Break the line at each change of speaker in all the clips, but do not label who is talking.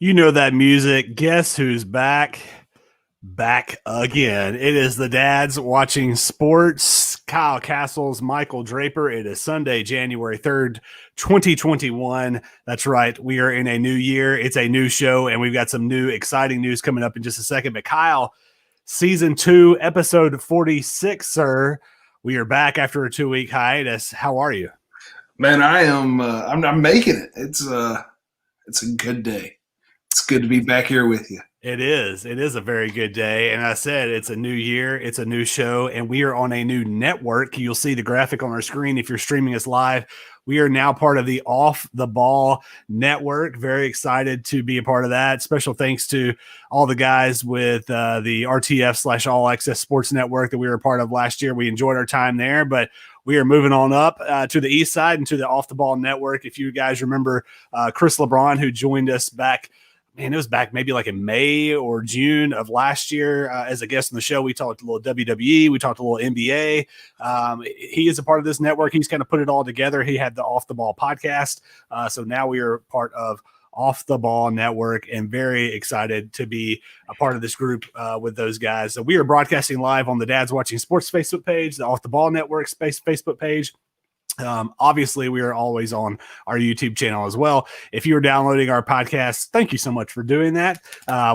You know that music. Guess who's back? Back again. It is the Dads Watching Sports. Kyle Castles, Michael Draper. It is Sunday, January 3rd, 2021. That's right. We are in a new year. It's a new show, and we've got some new exciting news coming up in just a second. But Kyle, season 2, episode 46, sir. We are back after a 2-week hiatus. How are you?
Man, I am. I'm making it. It's a good day. It's good to be back here with you.
It is. It is a very good day. And I said it's a new year. It's a new show. And we are on a new network. You'll see the graphic on our screen if you're streaming us live. We are now part of the Off the Ball Network. Very excited to be a part of that. Special thanks to all the guys with the RTF/All Access Sports Network that we were a part of last year. We enjoyed our time there, but we are moving on up to the east side and to the Off the Ball Network. If you guys remember Chris LeBron, who joined us back, it was back maybe like in May or June of last year as a guest on the show. We talked a little WWE. We talked a little NBA. He is a part of this network. He's kind of put it all together. He had the Off the Ball podcast. So now we are part of Off the Ball Network and very excited to be a part of this group with those guys. So we are broadcasting live on the Dads Watching Sports Facebook page, the Off the Ball Network Facebook page. Obviously, we are always on our YouTube channel as well. If you are downloading our podcast, thank you so much for doing that.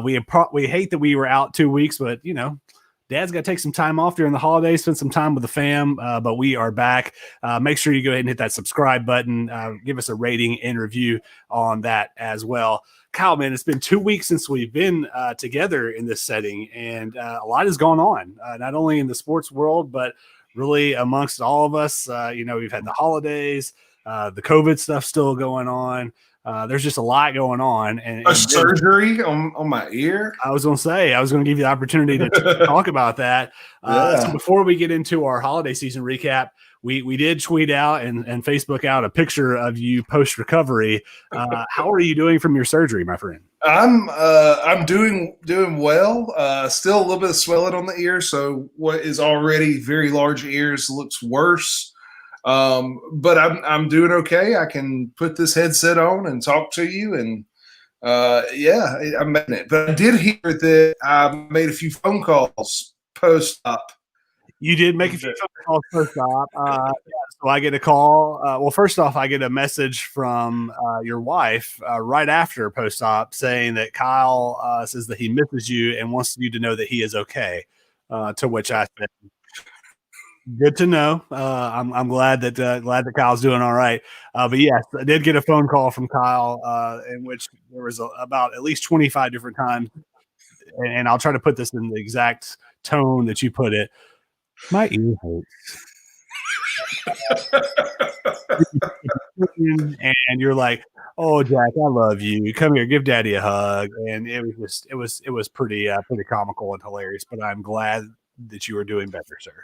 We hate that we were out 2 weeks, but you know, Dad's got to take some time off during the holidays, spend some time with the fam. But we are back. Make sure you go ahead and hit that subscribe button. Give us a rating and review on that as well. Kyle, man, it's been 2 weeks since we've been together in this setting, and a lot has gone on, not only in the sports world, but really amongst all of us. We've had the holidays, the COVID stuff still going on. There's just a lot going on. And
surgery on my ear.
I was going to say, I was going to give you the opportunity to talk about that. So before we get into our holiday season recap, we did tweet out and Facebook out a picture of you post-recovery. How are you doing from your surgery, my friend?
I'm doing well. Still a little bit of swelling on the ear, so what is already very large ears looks worse. But I'm doing okay. I can put this headset on and talk to you, and I'm making it. But I did hear that I made a few phone calls post-op.
You did make a few phone calls post-op. So I get a call. Well, first off, I get a message from your wife right after post-op saying that Kyle says that he misses you and wants you to know that he is okay. To which I said, "Good to know. I'm glad that Kyle's doing all right." But yes, I did get a phone call from Kyle in which there was about at least 25 different times, and I'll try to put this in the exact tone that you put it. My ear hurts. And you're like, "Oh, Jack, I love you. Come here, give Daddy a hug." And it was pretty comical and hilarious. But I'm glad that you are doing better, sir.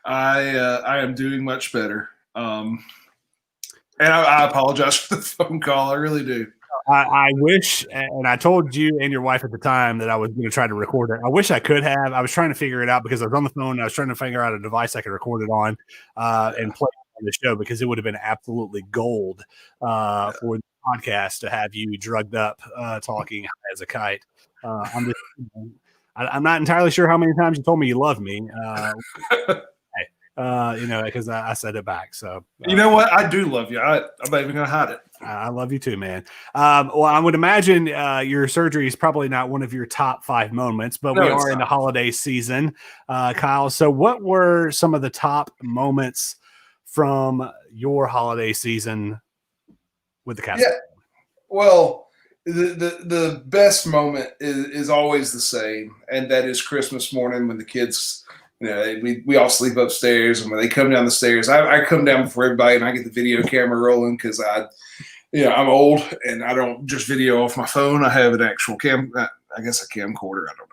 I am doing much better. And I apologize for the phone call. I really do.
I wish, and I told you and your wife at the time that I was going to try to record it. I wish I could have. I was trying to figure it out because I was on the phone. And I was trying to figure out a device I could record it on and play it on the show, because it would have been absolutely gold for the podcast to have you drugged up talking as a kite. I'm not entirely sure how many times you told me you love me. Because I said it back. So
you know what? I do love you. I'm not even gonna hide it.
I love you too, man. Well, I would imagine your surgery is probably not one of your top 5 moments, but we are in the holiday season, Kyle. So what were some of the top moments from your holiday season with the Castles?
Yeah. Well, the best moment is always the same, and that is Christmas morning when the kids we all sleep upstairs, and when they come down the stairs, I come down before everybody, and I get the video camera rolling because I'm old and I don't just video off my phone. I have an actual I guess a camcorder. I don't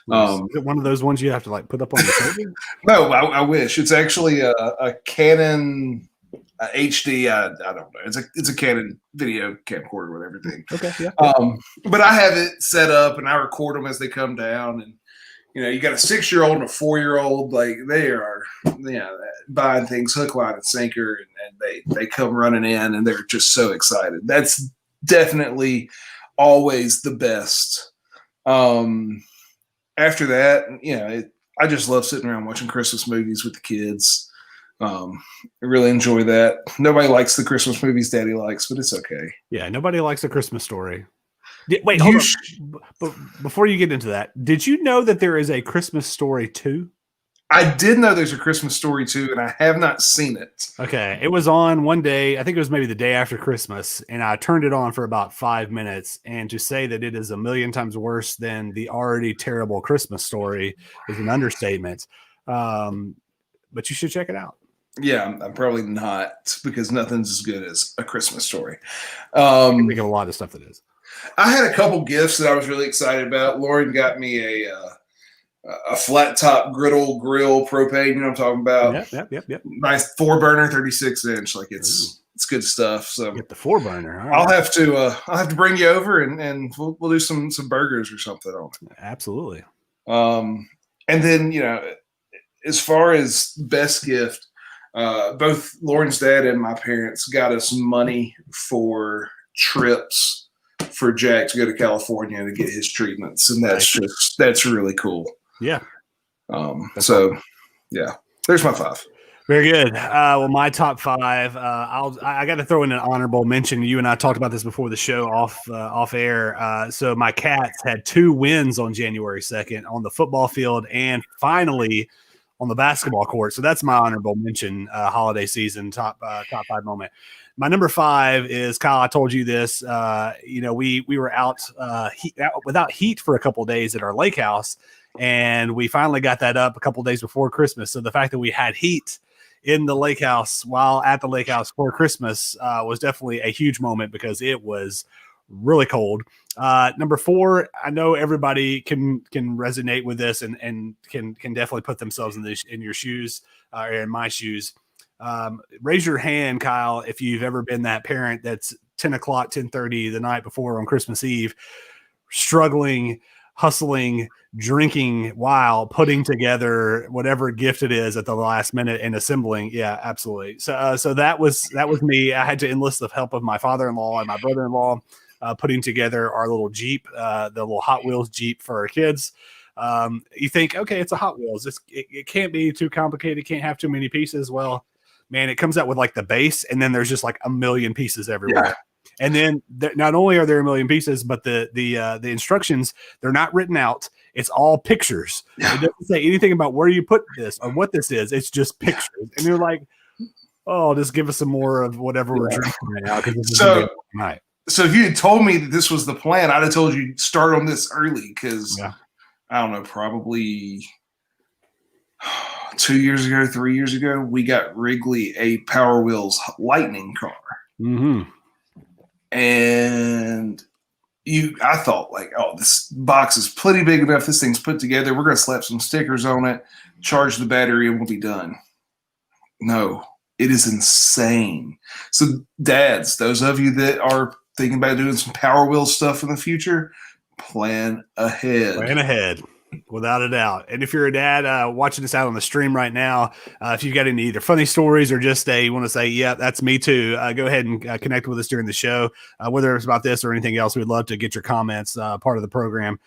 know.
Is it one of those ones you have to like put up on the table?
No, I wish. It's actually a Canon HD. I don't know. It's a Canon video camcorder with everything.
Okay, yeah.
But I have it set up and I record them as they come down. And you got a 6-year-old and a 4-year-old. Like they are, buying things hook, line, and sinker, and they come running in and they're just so excited. That's definitely always the best. After that, I just love sitting around watching Christmas movies with the kids. I really enjoy that. Nobody likes the Christmas movies Daddy likes, but it's okay.
Yeah, nobody likes A Christmas Story. Wait, hold on. Before you get into that, did you know that there is a Christmas Story 2?
I did know there's a Christmas Story 2, and I have not seen it.
Okay. It was on one day. I think it was maybe the day after Christmas, and I turned it on for about 5 minutes. And to say that it is a million times worse than the already terrible Christmas Story is an understatement. But you should check it out.
Yeah, I'm probably not, because nothing's as good as A Christmas Story.
I can think of a lot of stuff that is.
I had a couple gifts that I was really excited about. Lauren got me a flat top griddle grill propane. You know what I'm talking about?
Yep.
Nice 4-burner, 36-inch. Like it's good stuff. So
get the 4-burner. Right.
I'll have to bring you over and we'll do some burgers or something on it.
Absolutely.
And then as far as best gift, both Lauren's dad and my parents got us money for trips for Jack to go to California to get his treatments, and that's really cool.
Yeah.
Yeah, there's my 5.
Very good. Well, my top 5. I got to throw in an honorable mention. You and I talked about this before the show off air. So my Cats had 2 wins on January 2nd on the football field, and finally on the basketball court. So that's my honorable mention. Holiday season top 5 moment. My number 5 is, Kyle, I told you this. We were out without heat for a couple of days at our lake house, and we finally got that up a couple of days before Christmas. So the fact that we had heat in the lake house while at the lake house for Christmas was definitely a huge moment because it was really cold. Number 4, I know everybody can resonate with this and can definitely put themselves in your shoes or in my shoes. Raise your hand, Kyle, if you've ever been that parent that's 10 o'clock, 10:30 the night before on Christmas Eve, struggling, hustling, drinking while putting together whatever gift it is at the last minute and assembling. Yeah, absolutely. So that was me. I had to enlist the help of my father-in-law and my brother-in-law, putting together our little Jeep, the little Hot Wheels Jeep for our kids. You think, okay, it's a Hot Wheels. It can't be too complicated. Can't have too many pieces. Well, man, it comes out with like the base, and then there's just like a million pieces everywhere. Yeah. And then not only are there a million pieces, but the instructions, they're not written out. It's all pictures. Yeah. It doesn't say anything about where you put this or what this is. It's just pictures. And you're like, oh, just give us some more of whatever we're drinking right now.
So if you had told me that this was the plan, I'd have told you to start on this early because I don't know, probably 2 years ago, 3 years ago, we got Wrigley a Power Wheels Lightning car.
Mm-hmm.
And I thought like, oh, this box is plenty big enough. This thing's put together. We're going to slap some stickers on it, charge the battery, and we'll be done. No, it is insane. So dads, those of you that are thinking about doing some Power Wheels stuff in the future, plan ahead.
Plan ahead. Without a doubt. And if you're a dad watching this out on the stream right now, if you've got any either funny stories or just you want to say, yeah, that's me too, go ahead and connect with us during the show, whether it's about this or anything else. We'd love to get your comments part of the program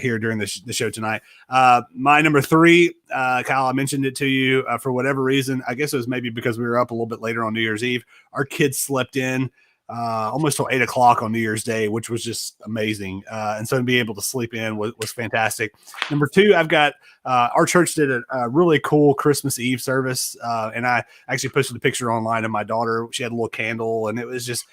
here during the show tonight. My number 3, Kyle, I mentioned it to you for whatever reason. I guess it was maybe because we were up a little bit later on New Year's Eve. Our kids slept in almost till 8 o'clock on New Year's Day, which was just amazing. And so to be able to sleep in was fantastic. Number 2, I've got our church did a really cool Christmas Eve service. And I actually posted a picture online of my daughter. She had a little candle, and it was just,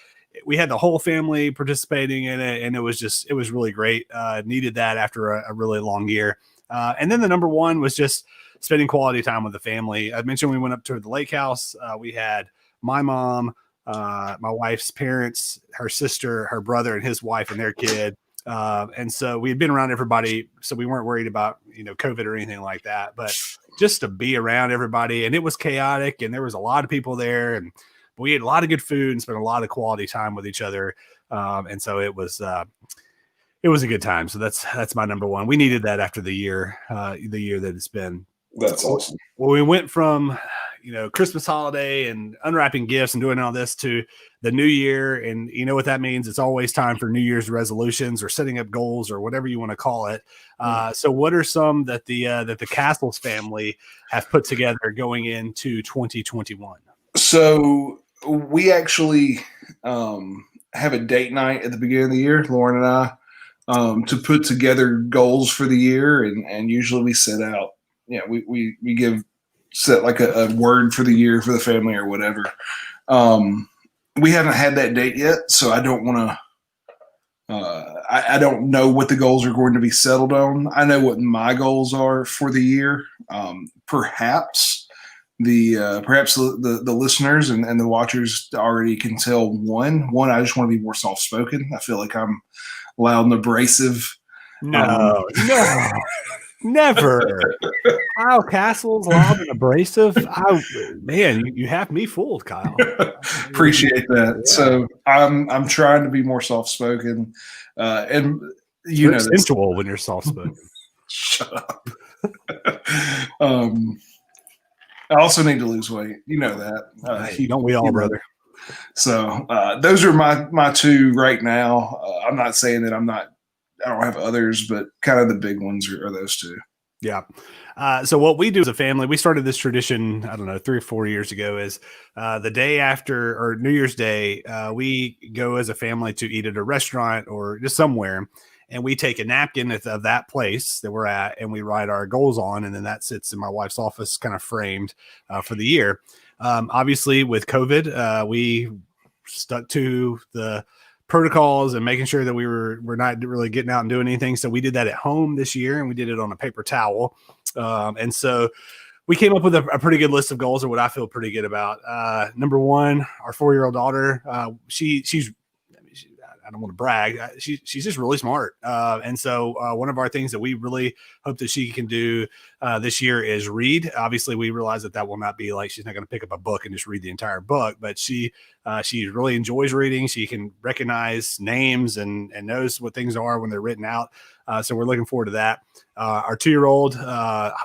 we had the whole family participating in it. And it was really great. Needed that after a really long year. And then the number one was just spending quality time with the family. I mentioned we went up to the lake house. We had my mom, my wife's parents, her sister, her brother, and his wife and their kid. And so we had been around everybody, so we weren't worried about, COVID or anything like that, but just to be around everybody. And it was chaotic and there was a lot of people there, and we had a lot of good food and spent a lot of quality time with each other. And so it was a good time. So that's my number one. We needed that after the year that it's been.
That's awesome.
Well, we went from, Christmas holiday and unwrapping gifts and doing all this to the new year. And you know what that means? It's always time for New Year's resolutions or setting up goals or whatever you want to call it. So what are some that the Castles family have put together going into 2021?
So we actually have a date night at the beginning of the year, Lauren and I, to put together goals for the year. And usually we set out, we set like a word for the year for the family or whatever. We haven't had that date yet, so I don't want to. I don't know what the goals are going to be settled on. I know what my goals are for the year. Perhaps the listeners and the watchers already can tell one. I just want to be more soft spoken. I feel like I'm loud and abrasive.
No. Never. Kyle Castles, loud and abrasive. Man, you have me fooled, Kyle.
Appreciate that. Yeah. So I'm trying to be more soft spoken, and you're
sensual when you're soft spoken.
Shut up. I also need to lose weight. You know that.
Don't we all, brother?
So those are my two right now. I'm not saying that I don't have others, but kind of the big ones are those two.
Yeah. So what we do as a family, we started this tradition, I don't know, 3 or 4 years ago, is the day after or New Year's Day, we go as a family to eat at a restaurant or just somewhere. And we take a napkin of that place that we're at and we write our goals on. And then that sits in my wife's office, kind of framed for the year. Obviously with COVID, we stuck to the protocols and making sure that we're not really getting out and doing anything. So we did that at home this year, and we did it on a paper towel. And so we came up with a pretty good list of goals, or what I feel pretty good about. Number one, our 4-year-old daughter, she's I don't want to brag. She's just really smart. And so one of our things that we really hope that she can do this year is read. Obviously, we realize that will not be like, she's not going to pick up a book and just read the entire book, but she really enjoys reading. She can recognize names and knows what things are when they're written out. So we're looking forward to that. Our 2-year-old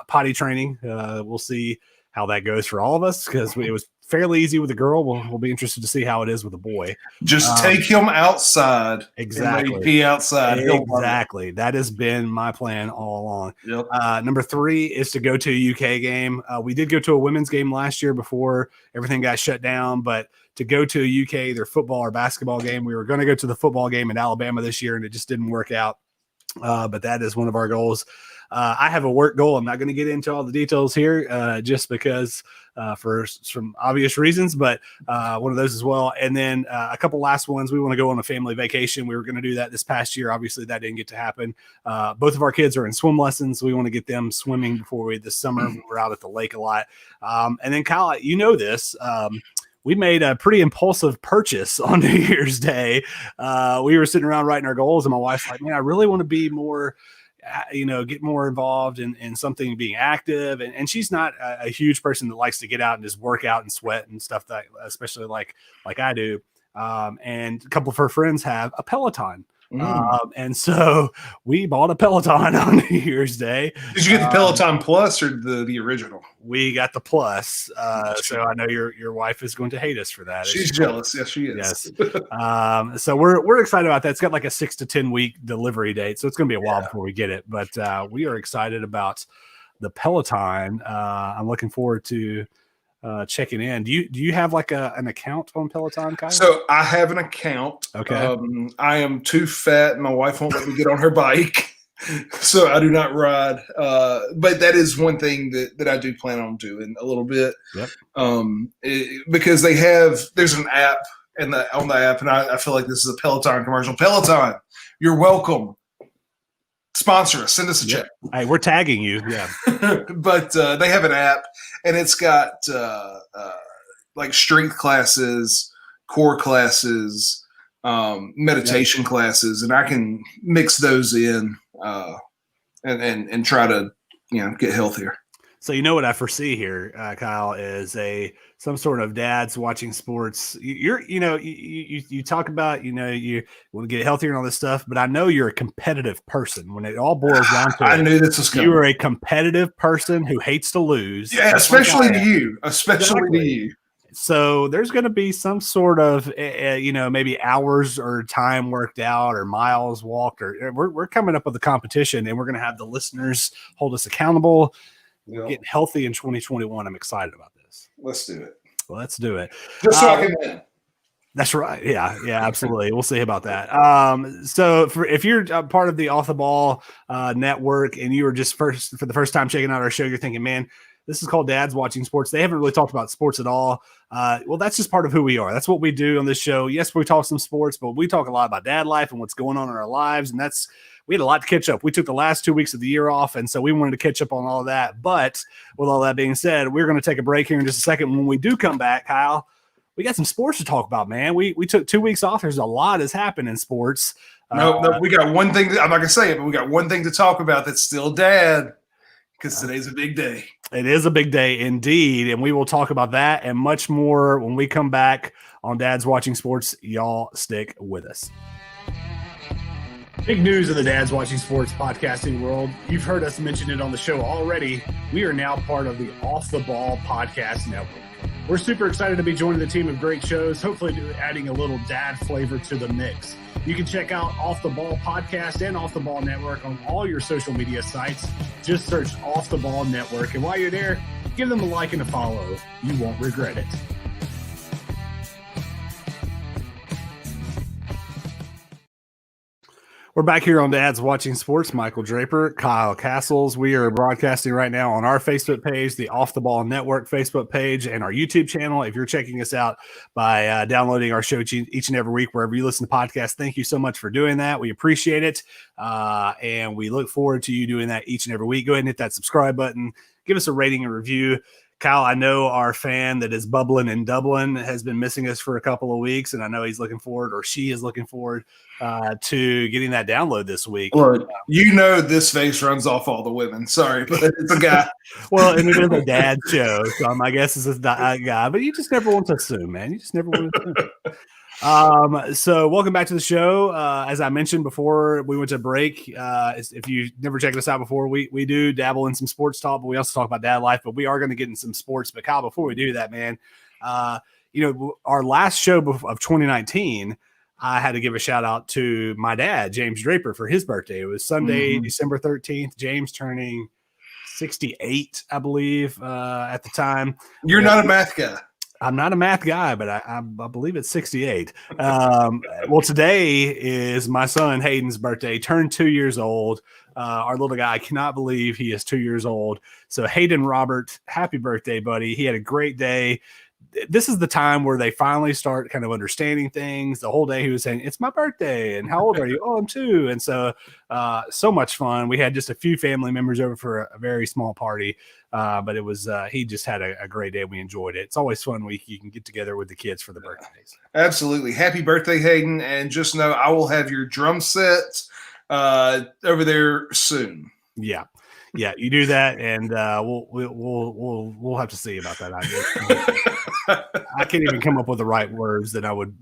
potty training. We'll see how that goes for all of us, because it was fairly easy with a girl. We'll be interested to see how it is with a boy.
Just take him outside.
Exactly.
Pee outside.
Exactly. That has been my plan all along.
Yep.
Number 3 is to go to a UK game. We did go to a women's game last year before everything got shut down, but to go to a UK, either football or basketball game, we were going to go to the football game in Alabama this year, and it just didn't work out. But that is one of our goals. I have a work goal. I'm not going to get into all the details here just because for some obvious reasons, but one of those as well. And then a couple last ones. We want to go on a family vacation. We were going to do that this past year. Obviously, that didn't get to happen. Both of our kids are in swim lessons. We want to get them swimming before this summer. We're out at the lake a lot. And then, Kyle, you know this. We made a pretty impulsive purchase on New Year's Day. We were sitting around writing our goals, and my wife's like, man, I really want to be more, get more involved in something, being active. And she's not a huge person that likes to get out and just work out and sweat and stuff, that, especially like I do. And a couple of her friends have a Peloton. And so we bought a Peloton on New Year's Day.
Did you get the Peloton Plus or the original?
We got the Plus. So I know your wife is going to hate us for that.
She's jealous. Yes, she is.
Yes. So we're excited about that. It's got like a 6 to 10 week delivery date, so it's going to be a while before we get it. But we are excited about the Peloton. I'm looking forward to checking in. Do you have like an account on Peloton, Kyle?
So I have an account.
Okay.
I am too fat, and my wife won't let me get on her bike, so I do not ride. But that is one thing that I do plan on doing a little bit.
Yep.
Because there's an app on the app, and I feel like this is a Peloton commercial. Peloton, you're welcome. sponsor us. Send us a check.
Hey, we're tagging you. Yeah.
But they have an app, and it's got like strength classes, core classes, meditation classes, and I can mix those in and try to get healthier.
So you know what I foresee here, Kyle, is some sort of dads watching sports. You talk about you want to get healthier and all this stuff, but I know you're a competitive person. When it all boils down to
I knew this was coming.
You are a competitive person who hates to lose.
Yeah, especially to you. Especially to you.
So there's going to be some sort of, maybe hours or time worked out or miles walked, or we're coming up with a competition, and we're going to have the listeners hold us accountable. We're getting healthy in 2021. I'm excited about this.
Let's do it.
Well, let's do it.
Just so I can win.
That's right. Yeah, absolutely. We'll see about that. So if you're part of the Off the Ball network and you were just for the first time checking out our show, you're thinking, man, this is called Dads Watching Sports. They haven't really talked about sports at all. Well, that's just part of who we are. That's what we do on this show. Yes, we talk some sports, but we talk a lot about dad life and what's going on in our lives. And we had a lot to catch up. We took the last 2 weeks of the year off, and so we wanted to catch up on all of that. But with all that being said, we're going to take a break here in just a second. When we do come back, Kyle, we got some sports to talk about, man. We took 2 weeks off. There's a lot has happened in sports.
No, we got one thing. I'm not going to say it, but we got one thing to talk about that's still dad, because today's a big day.
It is a big day indeed, and we will talk about that and much more when we come back on Dads Watching Sports. Y'all stick with us. Big news in the Dads Watching Sports podcasting world. You've heard us mention it on the show already. We are now part of the Off the Ball Podcast Network. We're super excited to be joining the team of great shows, hopefully adding a little dad flavor to the mix. You can check out Off the Ball Podcast and Off the Ball Network on all your social media sites. Just search Off the Ball Network. And while you're there, give them a like and a follow. You won't regret it. We're back here on Dads Watching Sports. Michael Draper, Kyle Castles. We are broadcasting right now on our Facebook page, the Off the Ball Network Facebook page, and our YouTube channel. If you're checking us out by downloading our show each and every week, wherever you listen to podcasts, thank you so much for doing that. We appreciate it. And we look forward to you doing that each and every week. Go ahead and hit that subscribe button. Give us a rating and review. Kyle, I know our fan that is bubbling in Dublin has been missing us for a couple of weeks, and I know he's looking forward, or she is looking forward to getting that download this week.
Well, this face runs off all the women. Sorry, but it's a guy.
Well, and it is a dad show, so I guess it's a guy, but you just never want to assume, man. You just never want to assume. So welcome back to the show. As I mentioned before we went to break, if you never checked us out before, we do dabble in some sports talk, but we also talk about dad life, but we are going to get in some sports. But Kyle, before we do that, man, our last show of 2019, I had to give a shout out to my dad, James Draper, for his birthday. It was Sunday, December 13th, James turning 68, I believe, at the time.
You're not a math guy.
I'm not a math guy, but I believe it's 68. Well, today is my son Hayden's birthday, turned 2 years old. Our little guy, I cannot believe he is 2 years old. So Hayden Robert, happy birthday, buddy. He had a great day. This is the time where they finally start kind of understanding things. The whole day he was saying, it's my birthday. And how old are you? Oh, I'm 2. And so much fun. We had just a few family members over for a very small party. But it was, he just had a great day. We enjoyed it. It's always fun when you can get together with the kids for the birthdays.
Absolutely. Happy birthday, Hayden. And just know I will have your drum set over there soon.
Yeah. Yeah, you do that, and we'll have to see about that. I can't even come up with the right words that would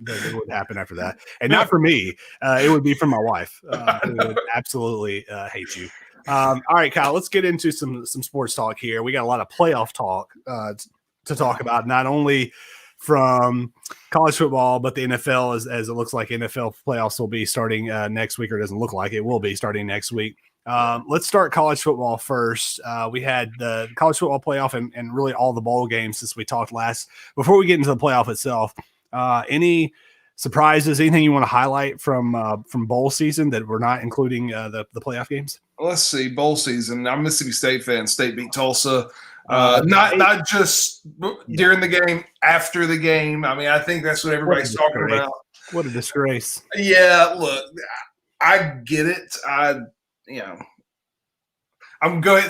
happen after that, and not for me. It would be from my wife. Who would absolutely hate you. All right, Kyle. Let's get into some sports talk here. We got a lot of playoff talk to talk about, not only from college football, but the NFL, as it looks like NFL playoffs will be starting next week, or doesn't look like it will be starting next week. Let's start college football first. We had the college football playoff and really all the bowl games since we talked last. Before we get into the playoff itself, any surprises, anything you want to highlight from bowl season that we're not including the playoff games?
Let's see, bowl season. I'm a Mississippi State fan. State beat Tulsa. Not just during the game, after the game. I mean, I think that's what everybody's talking about. What
a disgrace.
Yeah, look, I get it. I'm going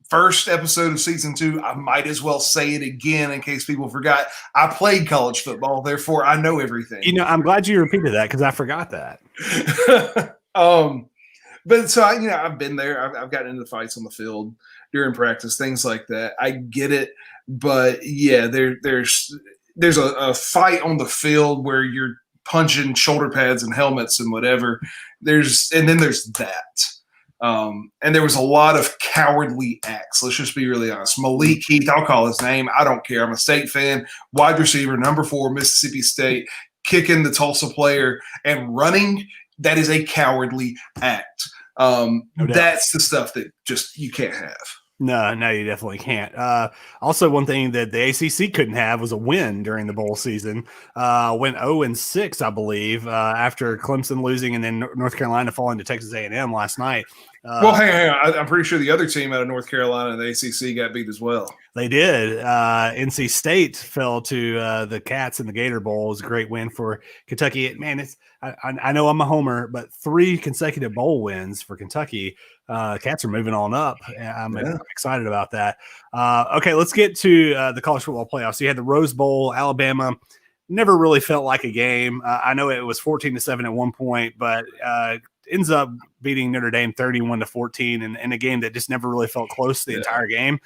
first episode of season 2. I might as well say it again in case people forgot. I played college football, therefore I know everything.
You know, I'm glad you repeated that because I forgot that.
But so I've been there. I've gotten into fights on the field during practice, things like that. I get it, but yeah, there's a fight on the field where you're punching shoulder pads and helmets and whatever. And then there's that. And there was a lot of cowardly acts. Let's just be really honest. Malik Heath, I'll call his name. I don't care. I'm a State fan. Wide receiver, number 4, Mississippi State, kicking the Tulsa player and running. That is a cowardly act. That's the stuff that just you can't have.
No, you definitely can't. Also, one thing that the ACC couldn't have was a win during the bowl season. Went 0-6, I believe, after Clemson losing and then North Carolina falling to Texas A&M last night.
Well, hang on. I'm pretty sure the other team out of North Carolina in the ACC got beat as well.
They did. NC State fell to the Cats in the Gator Bowl. It was a great win for Kentucky. Man, I know I'm a homer, but 3 consecutive bowl wins for Kentucky. Cats are moving on up. I'm excited about that. Okay, let's get to the college football playoffs. So you had the Rose Bowl. Alabama never really felt like a game. I know it was 14-7 at one point, but ends up beating Notre Dame 31-14 in a game that just never really felt close the entire game.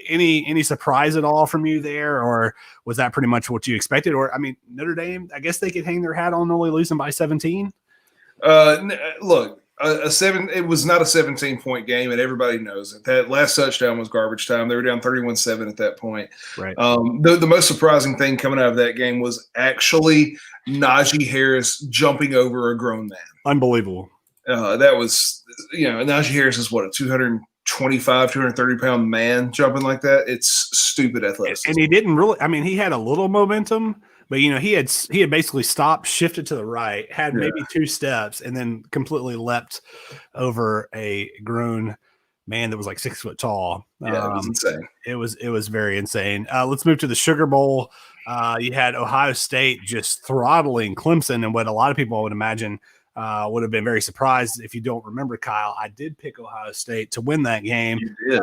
Any surprise at all from you there, or was that pretty much what you expected? Or, I mean, Notre Dame, I guess they could hang their hat on only losing by 17.
Look, it was not a 17-point game, and everybody knows it. That last touchdown was garbage time. They were down 31-7 at that point.
Right.
The most surprising thing coming out of that game was actually Najee Harris jumping over a grown man.
Unbelievable.
That was, Najee Harris is what, a 225, 230-pound man jumping like that? It's stupid athleticism.
And he didn't really – I mean, he had a little momentum, but, he had basically stopped, shifted to the right, had maybe 2 steps, and then completely leapt over a grown man that was like 6 foot tall.
Yeah, it was insane.
It was very insane. Let's move to the Sugar Bowl. You had Ohio State just throttling Clemson, and what a lot of people, I would imagine, would have been very surprised. If you don't remember, Kyle, I did pick Ohio State to win that game.
You did.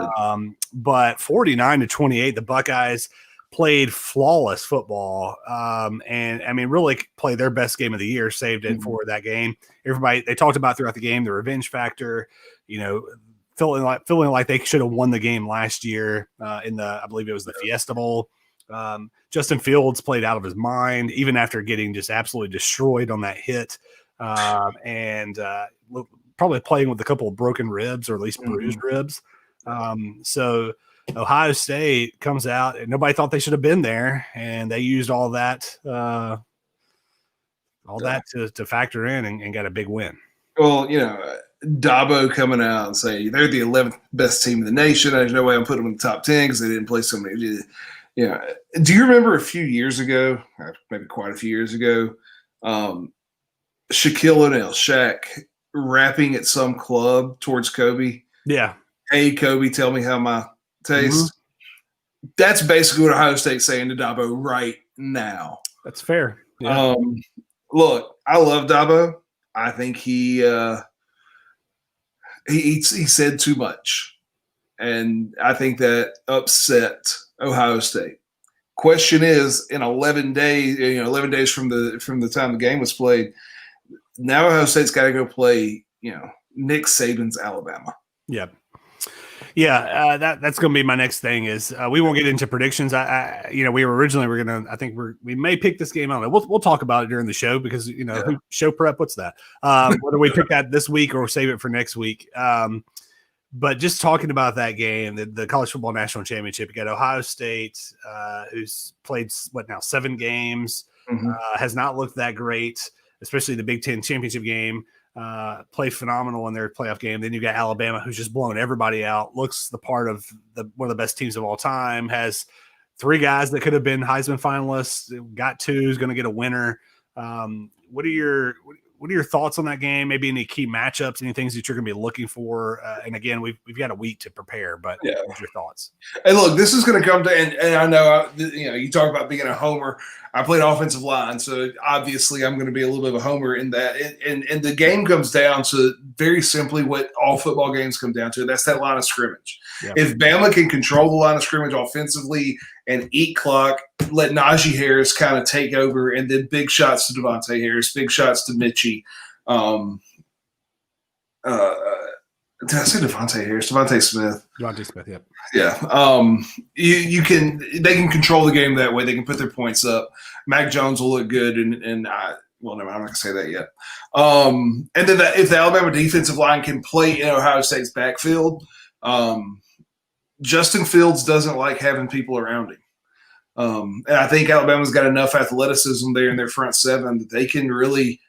But 49-28, the Buckeyes played flawless football, and I mean, really played their best game of the year, saved it for that game. Everybody, they talked about throughout the game, the revenge factor, feeling like they should have won the game last year in I believe it was the Fiesta Bowl. Justin Fields played out of his mind, even after getting just absolutely destroyed on that hit, and probably playing with a couple of broken ribs, or at least bruised ribs. So Ohio State comes out, and nobody thought they should have been there, and they used all that to factor in and got a big win.
Well, Dabo coming out and saying they're the 11th best team in the nation. There's no way I'm putting them in the top 10 because they didn't play so many. Do you remember a few years ago, maybe quite a few years ago, Shaquille O'Neal, Shaq, rapping at some club towards Kobe?
Yeah.
Hey, Kobe, tell me how my taste. Mm-hmm. That's basically what Ohio State's saying to Dabo right now.
That's fair. Yeah.
Look, I love Dabo. I think he said too much, and I think that upset Ohio State. Question is, in 11 days, 11 days from the time the game was played, now Ohio State's got to go play, Nick Saban's Alabama.
Yeah. Yeah, that's going to be my next thing. Is we won't get into predictions. We were originally I think we may pick this game out. We'll talk about it during the show because show prep. What's that? Whether we pick that this week or save it for next week. But just talking about that game, the College Football National Championship, you got Ohio State, who's played 7 games, has not looked that great, especially the Big Ten championship game. Played phenomenal in their playoff game. Then you got Alabama, who's just blown everybody out. Looks the part of one of the best teams of all time. Has 3 guys that could have been Heisman finalists. Got 2. Is going to get a winner. What are what are your thoughts on that game? Maybe any key matchups, any things that you're going to be looking for? And again, we've got a week to prepare, but what's your thoughts?
And look, this is going to come to, and I know, you talk about being a homer. I played offensive line, so obviously I'm going to be a little bit of a homer in that. And the game comes down to very simply what all football games come down to. That's that line of scrimmage. Yeah. If Bama can control the line of scrimmage offensively and eat clock, let Najee Harris kind of take over, and then big shots to Devontae Harris, big shots to Mitchie. Did I say Devontae Harris? Devontae Smith.
Devontae Smith, yep.
Yeah. They can control the game that way. They can put their points up. Mac Jones will look good, and well, no, I'm not going to say that yet. And then if the Alabama defensive line can play in Ohio State's backfield, Justin Fields doesn't like having people around him. And I think Alabama's got enough athleticism there in their front seven that they can really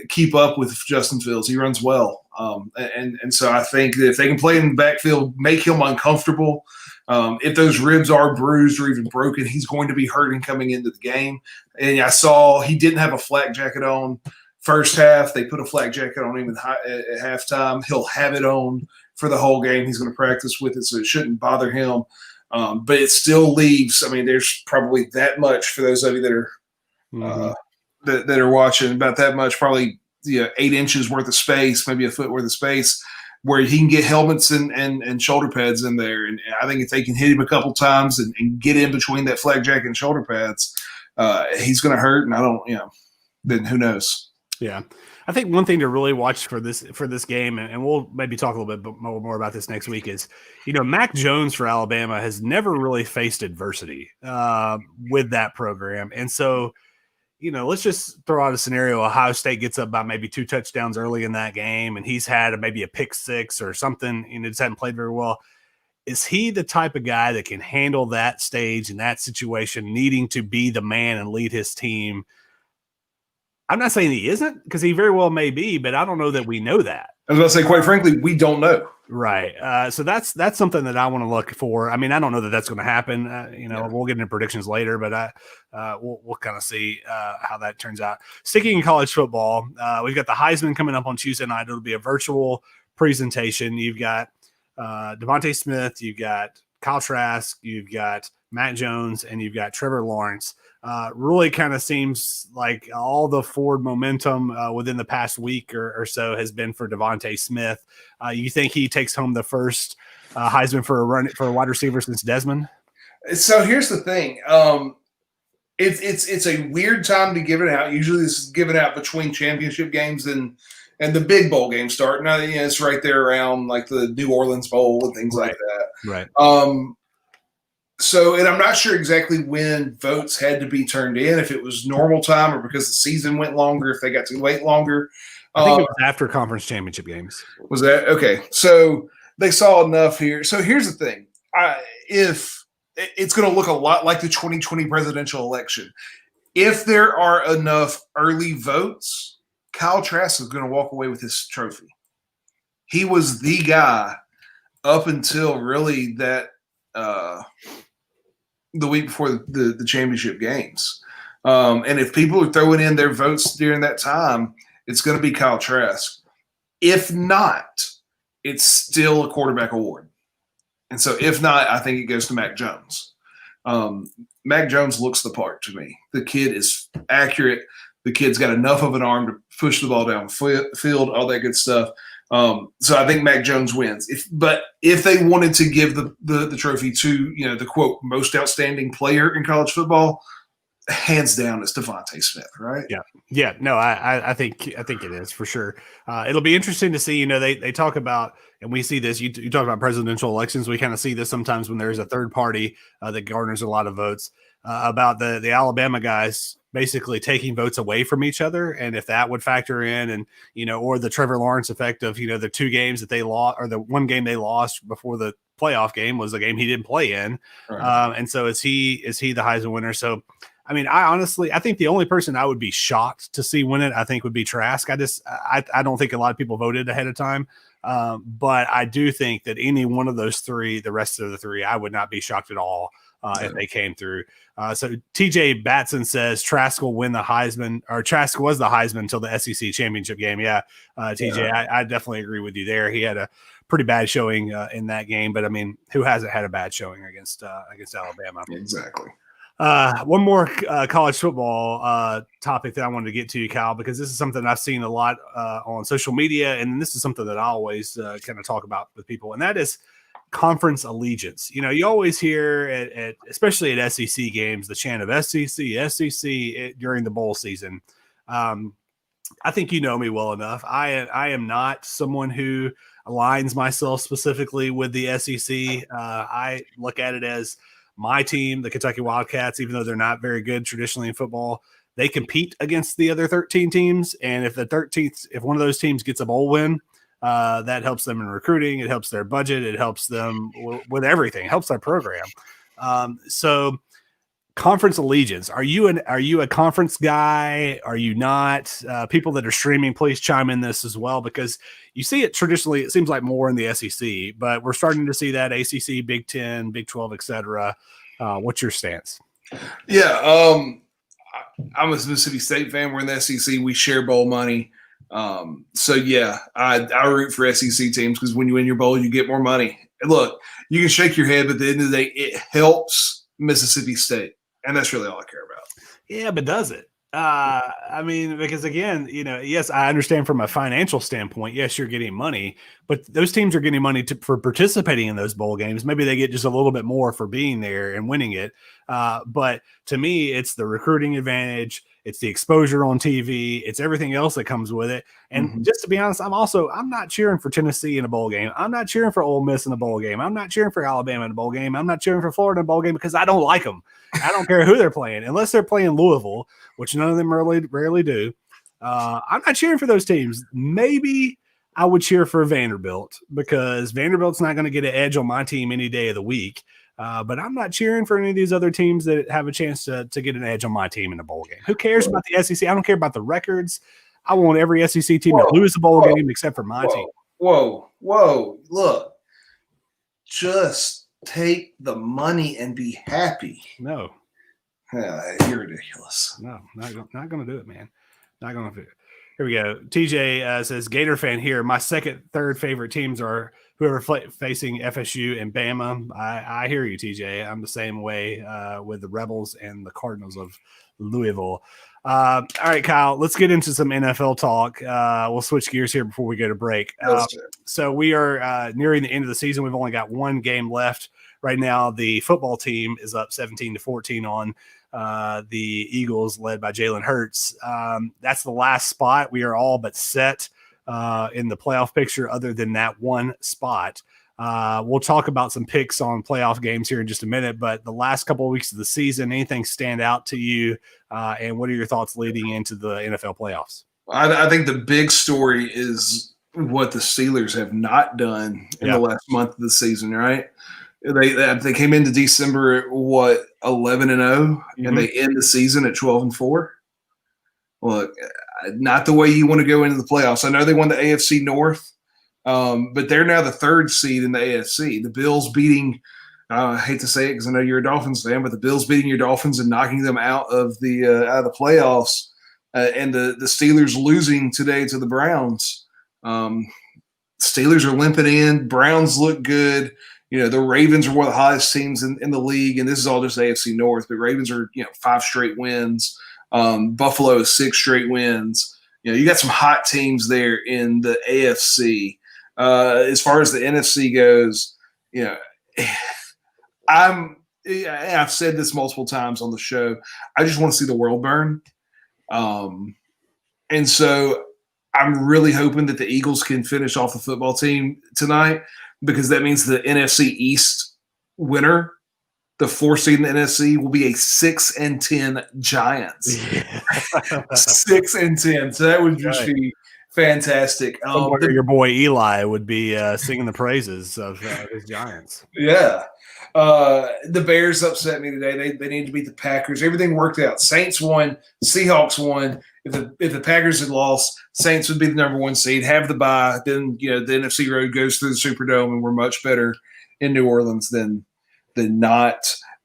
keep up with Justin Fields. He runs well. And so I think that if they can play in the backfield, make him uncomfortable, if those ribs are bruised or even broken, he's going to be hurting coming into the game. And I saw he didn't have a flak jacket on first half. They put a flak jacket on him at halftime. He'll have it on for the whole game. He's going to practice with it, so it shouldn't bother him. But it still leaves. I mean, there's probably that much for those of you that are that are watching. About that much, probably 8 inches worth of space, maybe a foot worth of space, where he can get helmets and shoulder pads in there. And I think if they can hit him a couple times and get in between that flag jacket and shoulder pads, he's going to hurt. And then who knows?
Yeah. I think one thing to really watch for this game, and we'll maybe talk a little bit more about this next week, is, Mac Jones for Alabama has never really faced adversity with that program. And so, let's just throw out a scenario. Ohio State gets up by maybe 2 touchdowns early in that game, and he's had maybe a pick six or something, just hadn't played very well. Is he the type of guy that can handle that stage and that situation, needing to be the man and lead his team? I'm not saying he isn't, because he very well may be, but I don't know that we know that.
I was about to say, quite frankly, we don't know.
Right. So that's something that I want to look for. I mean, I don't know that that's going to happen. We'll get into predictions later, but we'll kind of see how that turns out. Sticking in college football, we've got the Heisman coming up on Tuesday night. It'll be a virtual presentation. You've got Devontae Smith, you've got Kyle Trask, you've got Matt Jones, and you've got Trevor Lawrence. Really kind of seems like all the forward momentum within the past week or so has been for Devontae Smith. You think he takes home the first Heisman for a wide receiver since Desmond?
So here's the thing. It's a weird time to give it out. Usually this is given out between championship games and the big bowl games start. Now, it's right there around like the New Orleans Bowl and things like that.
Right.
So, and I'm not sure exactly when votes had to be turned in, if it was normal time or because the season went longer, if they got to wait longer.
I think it was after conference championship games.
Was that? Okay. So they saw enough here. So here's the thing. If it's going to look a lot like the 2020 presidential election, if there are enough early votes, Kyle Trask is going to walk away with his trophy. He was the guy up until really that the week before the championship games. And if people are throwing in their votes during that time, it's going to be Kyle Trask. If not, it's still a quarterback award. And so if not, I think it goes to Mac Jones. Mac Jones looks the part to me. The kid is accurate. The kid's got enough of an arm to push the ball down field, all that good stuff. So I think Mac Jones wins. But if they wanted to give the trophy to, the quote, most outstanding player in college football, hands down, it's Devontae Smith, right?
Yeah. No, I think it is for sure. It'll be interesting to see. They talk about, and we see this. You talk about presidential elections. We kind of see this sometimes when there's a third party that garners a lot of votes about the Alabama guys basically taking votes away from each other, and if that would factor in, and or the Trevor Lawrence effect of the 2 games that they lost, or the 1 game they lost before the playoff game was a game he didn't play in, right. And so is he the Heisman winner? So I mean, I think the only person I would be shocked to see win it, I think, would be Trask. I don't think a lot of people voted ahead of time But I do think that any one of those three, the rest of the three, I would not be shocked at all if they came through. So TJ Batson says Trask will win the Heisman, or Trask was the Heisman until the SEC championship game. Yeah, TJ, I definitely agree with you there. He had a pretty bad showing in that game, but I mean, who hasn't had a bad showing against Alabama?
Exactly.
One more college football topic that I wanted to get to, Kyle, because this is something I've seen a lot on social media, and this is something that I always kind of talk about with people, and that is conference allegiance. You know, you always hear at especially at SEC games, the chant of SEC during the bowl season. I think you know me well enough. I am not someone who aligns myself specifically with the SEC. I look at it as my team, the Kentucky Wildcats, even though they're not very good traditionally in football, they compete against the other 13 teams. And if if one of those teams gets a bowl win, that helps them in recruiting. It helps their budget. It helps them with everything. It helps their program. So conference allegiance. Are you a conference guy? Are you not? People that are streaming, please chime in this as well, because you see it traditionally. It seems like more in the SEC, but we're starting to see that ACC, Big 10, Big 12, etc. What's your stance?
Yeah, I'm a Mississippi State fan. We're in the SEC. We share bowl money. So yeah, I root for SEC teams because when you win your bowl, you get more money. And look, you can shake your head, but at the end of the day, it helps Mississippi State. And that's really all I care about.
Yeah, but does it? I mean, because again, you know, yes, I understand from a financial standpoint, yes, you're getting money, but those teams are getting money for participating in those bowl games. Maybe they get just a little bit more for being there and winning it. But to me, it's the recruiting advantage. It's the exposure on TV. It's everything else that comes with it. And just to be honest, I'm not cheering for Tennessee in a bowl game. I'm not cheering for Ole Miss in a bowl game. I'm not cheering for Alabama in a bowl game. I'm not cheering for Florida in a bowl game because I don't like them. I don't care who they're playing, unless they're playing Louisville, which none of them rarely do. I'm not cheering for those teams. Maybe I would cheer for Vanderbilt because Vanderbilt's not going to get an edge on my team any day of the week. But I'm not cheering for any of these other teams that have a chance to get an edge on my team in a bowl game. Who cares about the SEC? I don't care about the records. I want every SEC team to lose a bowl game except for my team.
Whoa. Look, just take the money and be happy.
No.
You're ridiculous.
No, not going to do it, man. Not going to do it. Here we go. TJ says, Gator fan here. My third favorite teams are whoever facing FSU and Bama. I hear you, TJ. I'm the same way with the Rebels and the Cardinals of Louisville. All right, Kyle, let's get into some NFL talk. We'll switch gears here before we go to break. So we are nearing the end of the season. We've only got one game left. Right now, the football team is up 17-14 on the Eagles, led by Jalen Hurts. That's the last spot. We are all but set in the playoff picture other than that one spot. We'll talk about some picks on playoff games here in just a minute, but the last couple of weeks of the season, anything stand out to you? And what are your thoughts leading into the NFL playoffs?
I think the big story is what the Steelers have not done in the last month of the season, right? They came into December at 11-0, and they end the season at 12-4. Look, not the way you want to go into the playoffs. I know they won the AFC North, but they're now the third seed in the AFC. The Bills beating, I hate to say it because I know you're a Dolphins fan, but the Bills beating your Dolphins and knocking them out of the playoffs, and the Steelers losing today to the Browns. Steelers are limping in. Browns look good. You know, the Ravens are one of the hottest teams in the league, and this is all just AFC North, but Ravens are, 5 straight wins. Buffalo is 6 straight wins. You got some hot teams there in the AFC. As far as the NFC goes, I've said this multiple times on the show. I just want to see the world burn. And so I'm really hoping that the Eagles can finish off the football team tonight, because that means the NFC East winner, the 4th seed in the NFC, will be a 6-10 Giants. 6-10. So that would just be fantastic.
Your boy Eli would be singing the praises of his Giants.
Yeah. The Bears upset me today. They need to beat the Packers. Everything worked out. Saints won. Seahawks won. If the Packers had lost, Saints would be the number 1 seed, have the bye. Then the NFC road goes through the Superdome, and we're much better in New Orleans than not.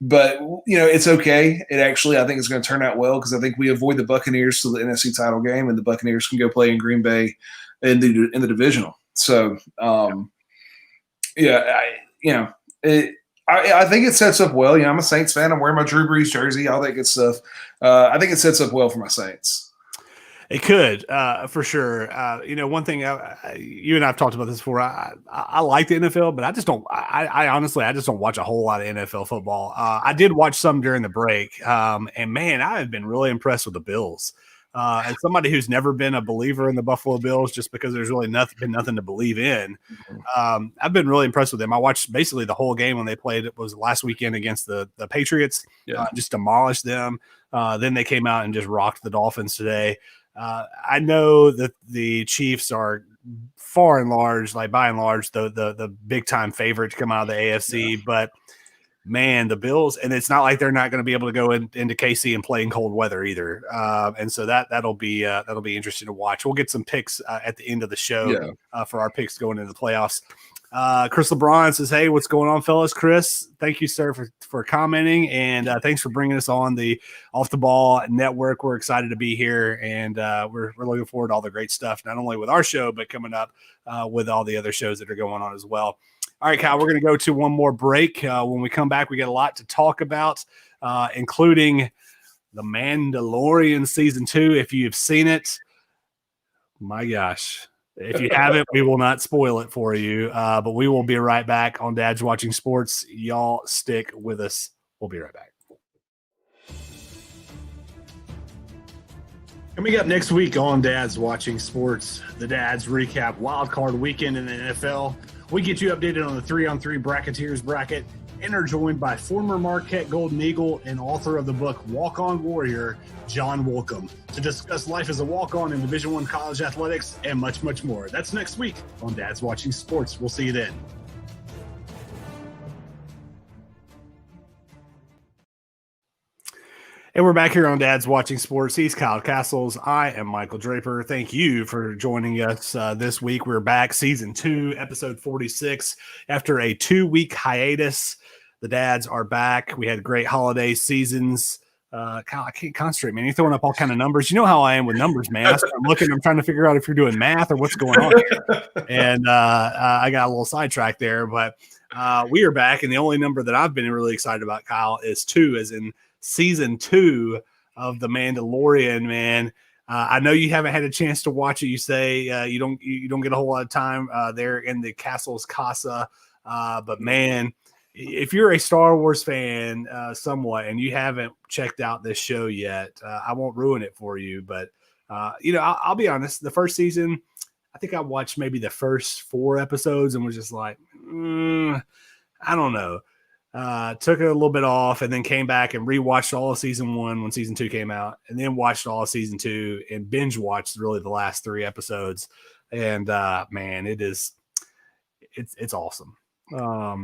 But it's okay. It actually, I think it's going to turn out well because I think we avoid the Buccaneers to the NFC title game, and the Buccaneers can go play in Green Bay in the divisional. So, I think it sets up well. I'm a Saints fan. I'm wearing my Drew Brees jersey, all that good stuff. I think it sets up well for my Saints.
It could, for sure. One thing you and I have talked about this before. I like the NFL, but I just don't. I honestly, I just don't watch a whole lot of NFL football. I did watch some during the break, and man, I have been really impressed with the Bills. As somebody who's never been a believer in the Buffalo Bills, just because there's really been nothing to believe in, I've been really impressed with them. I watched basically the whole game when they played. It was last weekend against the Patriots. Just demolished them. Then they came out and just rocked the Dolphins today. I know that the Chiefs are by and large, the big time favorite to come out of the AFC, but man, the Bills, and it's not like they're not going to be able to go into KC and play in cold weather either. And so that'll be interesting to watch. We'll get some picks at the end of the show for our picks going into the playoffs. Chris LeBron says, "Hey, what's going on, fellas?" Chris, thank you, sir, for commenting, and thanks for bringing us on the Off the Ball Network. We're excited to be here, and we're looking forward to all the great stuff, not only with our show, but coming up with all the other shows that are going on as well. All right, Kyle, we're going to go to one more break. When we come back, we got a lot to talk about, including The Mandalorian Season 2. If you've seen it, my gosh. If you haven't, we will not spoil it for you, but we will be right back on Dad's Watching Sports. Y'all stick with us. We'll be right back. Coming up next week on Dad's Watching Sports, the Dads recap Wild Card Weekend in the NFL. We get you updated on the 3-on-3 Bracketeers bracket and are joined by former Marquette Golden Eagle and author of the book Walk-On Warrior, John Wolcomb, to discuss life as a walk-on in Division I college athletics and much, much more. That's next week on Dad's Watching Sports. We'll see you then. And we're back here on Dad's Watching Sports. He's Kyle Castles. I am Michael Draper. Thank you for joining us this week. We're back, Season 2, Episode 46. After a 2-week hiatus, the Dads are back. We had great holiday seasons. Kyle, I can't concentrate, man. You're throwing up all kind of numbers. You know how I am with numbers, man. I'm trying to figure out if you're doing math or what's going on here. And I got a little sidetracked there, but we are back. And the only number that I've been really excited about, Kyle, is 2, as in Season 2 of The Mandalorian, man. I know you haven't had a chance to watch it. You say you don't get a whole lot of time there in the Castle's Casa. But man, if you're a Star Wars fan somewhat and you haven't checked out this show yet, I won't ruin it for you. But, I'll be honest. The first season, I think I watched maybe the first 4 episodes and was just like, I don't know. Took it a little bit off and then came back and rewatched all of Season 1 when Season 2 came out, and then watched all of Season 2 and binge watched really the last 3 episodes. And man, it's awesome.
What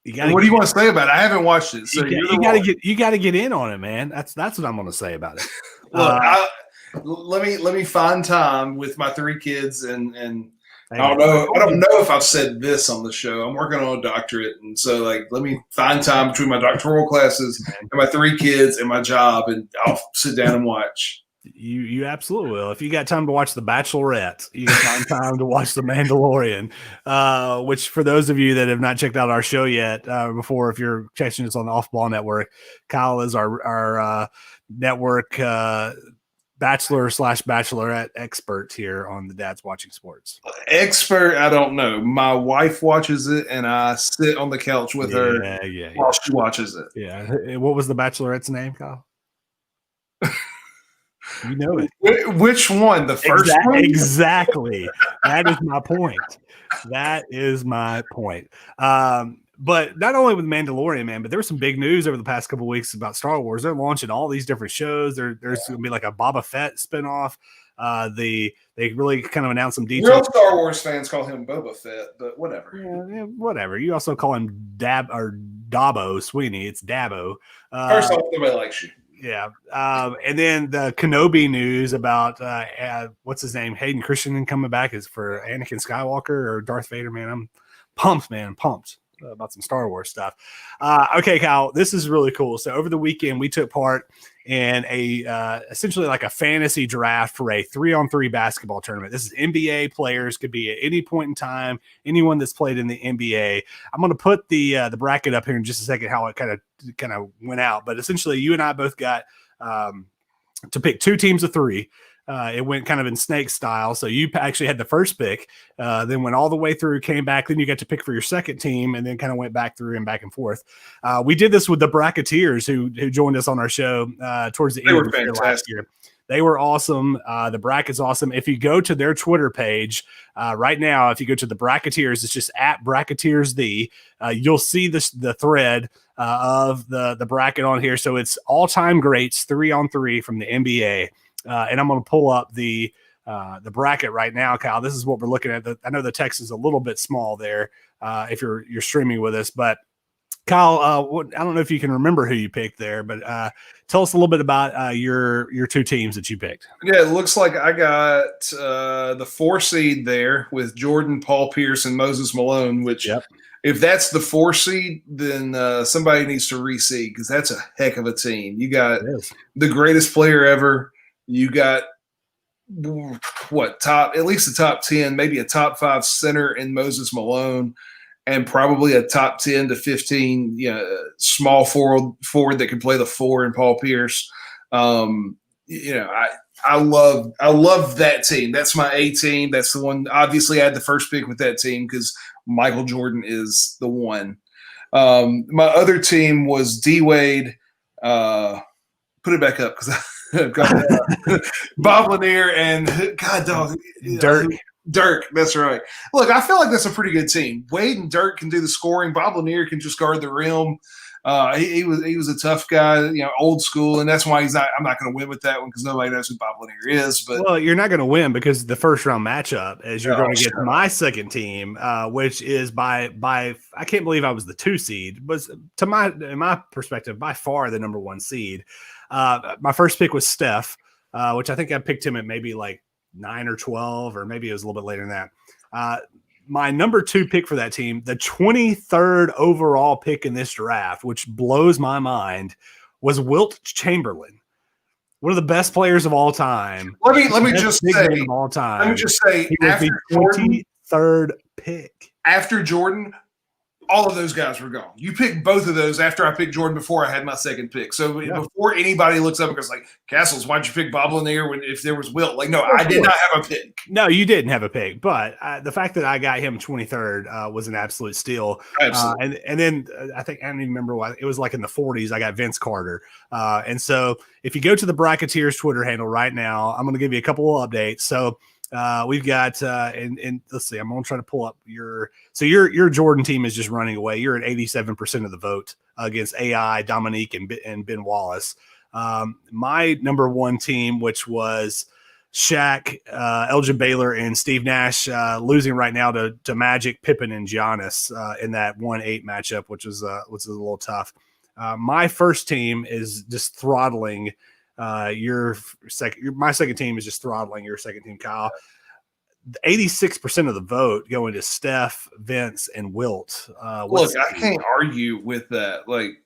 do you want to say about it? I haven't watched it. So
you got to get in on it, man. That's what I'm going to say about it.
Look, let me find time with my 3 kids and I don't know if I've said this on the show. I'm working on a doctorate, and so let me find time between my doctoral classes and my 3 kids and my job, and I'll sit down and watch.
You absolutely will. If you got time to watch The Bachelorette, you can find time to watch The Mandalorian, which for those of you that have not checked out our show yet before, if you're catching us on the Off Ball Network, Kyle is our network Bachelor/Bachelorette expert here on the Dad's Watching Sports.
Expert, I don't know. My wife watches it, and I sit on the couch with her while she watches it.
Yeah. What was the Bachelorette's name, Kyle? You know it.
Which one? The first one?
Exactly. That is my point. But not only with Mandalorian, man, but there was some big news over the past couple of weeks about Star Wars. They're launching all these different shows. There's going to be like a Boba Fett spinoff. They really kind of announced some
Real
details.
Star Wars fans call him Boba Fett, but whatever.
Yeah, whatever. You also call him Dabo Sweeney. It's Dabo.
First off, nobody likes you.
Yeah. And then the Kenobi news about what's his name? Hayden Christensen coming back is for Anakin Skywalker or Darth Vader, man. I'm pumped, about some Star Wars stuff. Okay, Kyle, this is really cool. So over the weekend, we took part in a essentially like a fantasy draft for a 3-on-3 basketball tournament. This is NBA players, could be at any point in time, anyone that's played in the NBA. I'm going to put the bracket up here in just a second, how it kind of went out. But essentially, you and I both got to pick 2 teams of 3. It went kind of in snake style. So you actually had the first pick, then went all the way through, came back. Then you got to pick for your second team and then kind of went back through and back and forth. We did this with the Bracketeers who joined us on our show towards the end of the year last year. They were awesome. The bracket's awesome. If you go to their Twitter page right now, if you go to the Bracketeers, it's just at Bracketeers you'll see the thread of the bracket on here. So it's all-time greats 3-on-3 from the NBA. And I'm going to pull up the bracket right now, Kyle. This is what we're looking at. I know the text is a little bit small there if you're streaming with us, but Kyle, I don't know if you can remember who you picked there, but tell us a little bit about your 2 teams that you picked.
Yeah, it looks like I got the 4 seed there with Jordan, Paul Pierce, and Moses Malone, which if that's the 4 seed, then somebody needs to reseed because that's a heck of a team. You got the greatest player ever. You got at least a top 10, maybe a top 5 center in Moses Malone, and probably a top 10 to 15, small forward that can play the 4 in Paul Pierce. I love that team. That's my A team. That's the one. Obviously, I had the first pick with that team because Michael Jordan is the one. My other team was D Wade. Put it back up because Bob Lanier and God dog Dirk. That's right. Look, I feel like that's a pretty good team. Wade and Dirk can do the scoring. Bob Lanier can just guard the rim. He was a tough guy, old school, and that's why I'm not going to win with that one because nobody knows who Bob Lanier is. But
well, you're not going to win because the first round matchup is you're going to get my second team, which is by I can't believe I was the 2 seed, was in my perspective by far the number 1 seed. My first pick was Steph, which I think I picked him at maybe like 9 or 12, or maybe it was a little bit later than that. My number 2 pick for that team, the 23rd overall pick in this draft, which blows my mind, was Wilt Chamberlain, one of the best players of all time.
Let me just say,
of all time.
Let me just say,
he was the 23rd pick
after Jordan. All of those guys were gone. You picked both of those after I picked Jordan before I had my second pick. So before anybody looks up and goes like, Castles, why'd you pick Bob Lanier if there was Wilt? Like, no, I did not have a pick.
No, you didn't have a pick. But the fact that I got him 23rd was an absolute steal.
Absolutely.
And then I think I don't even remember why. It was like in the 40s. I got Vince Carter. And so if you go to the Bracketeers Twitter handle right now, I'm going to give you a couple of updates. So we've got and let's see, I'm gonna try to pull up your Jordan team is just running away. You're at 87% of the vote against AI, Dominique, and Ben Wallace. My number 1 team, which was Shaq, Elgin Baylor, and Steve Nash, losing right now to Magic, Pippen, and Giannis in that 1-8 matchup, which is a little tough. My first team is just throttling my second team is just throttling your second team, Kyle. 86% of the vote going to Steph, Vince, and Wilt.
Look, I can't argue with that. Like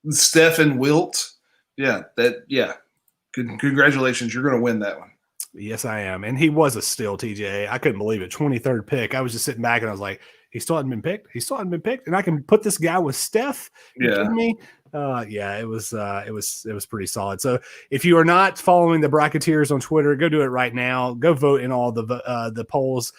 Steph and Wilt, congratulations, you're going to win that one.
Yes, I am, and he was a steal, TJ. I couldn't believe it. 23rd pick. I was just sitting back and I was like, he still hadn't been picked. He still hadn't been picked, and I can put this guy with Steph. You kidding me? It was pretty solid. So if you are not following the Bracketeers on Twitter, go do it right now. Go vote in all the polls.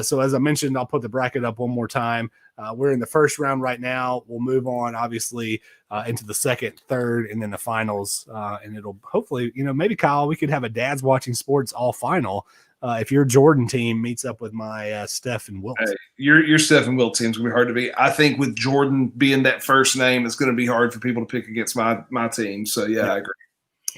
So as I mentioned, I'll put the bracket up one more time. We're in the first round right now. We'll move on, obviously, into the second, third, and then the finals. And it'll hopefully, maybe Kyle, we could have a Dad's Watching Sports all final. If your Jordan team meets up with my Steph and Wilt.
Hey, your Steph and Wilt team's going to be hard to beat. I think with Jordan being that first name, it's going to be hard for people to pick against my team. So, I agree.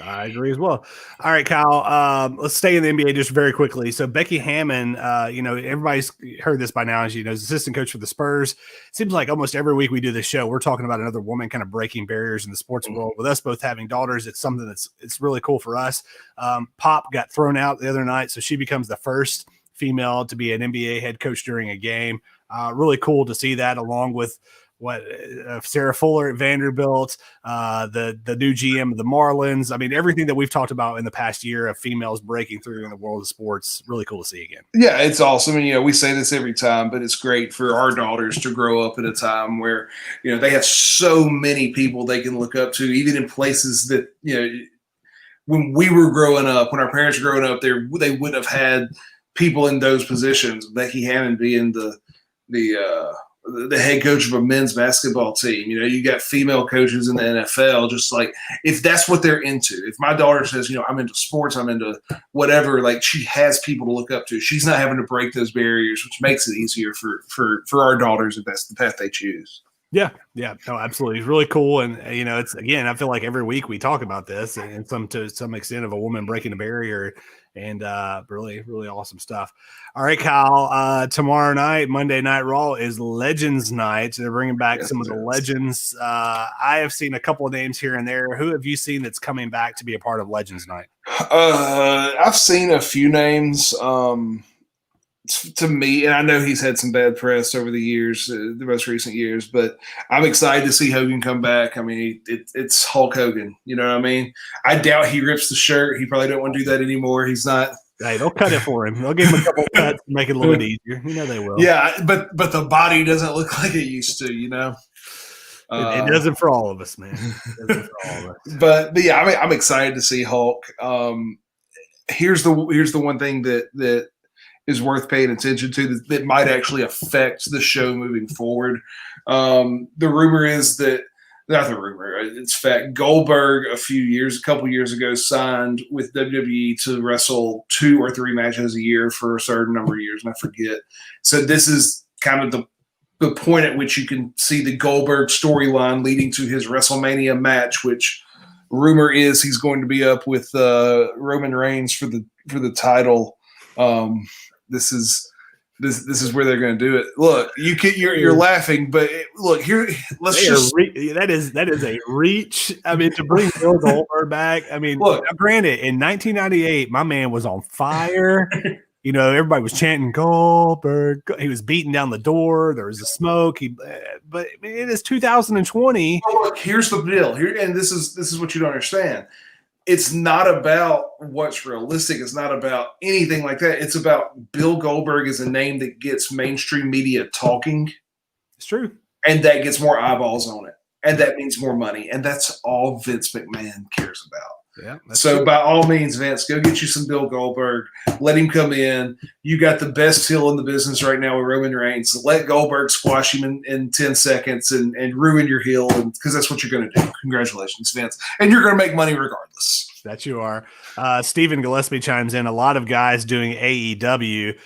I agree as well. All right, Kyle. Let's stay in the NBA just very quickly. So Becky Hammon, everybody's heard this by now. As you know, assistant coach for the Spurs. It seems like almost every week we do this show, we're talking about another woman kind of breaking barriers in the sports world. With us both having daughters, it's something it's really cool for us. Pop got thrown out the other night, so she becomes the first female to be an NBA head coach during a game. Really cool to see that, along with Sarah Fuller at Vanderbilt, the new GM of the Marlins. I mean, everything that we've talked about in the past year of females breaking through in the world of sports, really cool to see again.
Yeah, it's awesome. And, we say this every time, but it's great for our daughters to grow up at a time where, they have so many people they can look up to, even in places that, when we were growing up, when our parents were growing up, they wouldn't have had people in those positions. Becky Hammon being the head coach of a men's basketball team. You got female coaches in the NFL, just like if that's what they're into. If my daughter says, I'm into sports, I'm into whatever, like she has people to look up to. She's not having to break those barriers, which makes it easier for our daughters if that's the path they choose.
Yeah. No, absolutely. It's really cool. And, it's, again, I feel like every week we talk about this and to some extent of a woman breaking a barrier and really, really awesome stuff. All right, Kyle, tomorrow night, Monday Night Raw is Legends Night. They're bringing back some of the legends. I have seen a couple of names here and there. Who have you seen that's coming back to be a part of Legends Night?
I've seen a few names. To me, and I know he's had some bad press over the years, the most recent years, but I'm excited to see Hogan come back. I mean, it's Hulk Hogan. You know what I mean? I doubt he rips the shirt. He probably don't want to do that anymore. He's not.
Hey, they'll cut it for him. They'll give him a couple cuts and make it a little bit easier. They will.
Yeah, but the body doesn't look like it used to.
It doesn't for all of us, man. It doesn't for all of us.
But yeah, I'm excited to see Hulk. Here's the one thing that is worth paying attention to that might actually affect the show moving forward. The rumor is that, not the rumor, it's fact, Goldberg a couple years ago signed with WWE to wrestle 2 or 3 matches a year for a certain number of years, and I forget. So this is kind of the point at which you can see the Goldberg storyline leading to his WrestleMania match, which rumor is he's going to be up with Roman Reigns for the title. This is where they're going to do it. Look, you're laughing, but look here.
That is a reach. I mean, to bring Bill Goldberg back. I mean, look. Granted, in 1998, my man was on fire. Everybody was chanting Goldberg. He was beating down the door. There was a smoke. But it is 2020.
Oh, look, here's the deal. And this is what you don't understand. It's not about what's realistic. It's not about anything like that. It's about Bill Goldberg is a name that gets mainstream media talking.
It's true.
And that gets more eyeballs on it. And that means more money. And that's all Vince McMahon cares about.
Yeah.
So true. By all means, Vince, go get you some Bill Goldberg. Let him come in. You got the best heel in the business right now with Roman Reigns. Let Goldberg squash him in 10 seconds and ruin your heel because that's what you're going to do. Congratulations, Vince. And you're going to make money regardless.
That you are. Stephen Gillespie chimes in. A lot of guys doing AEW.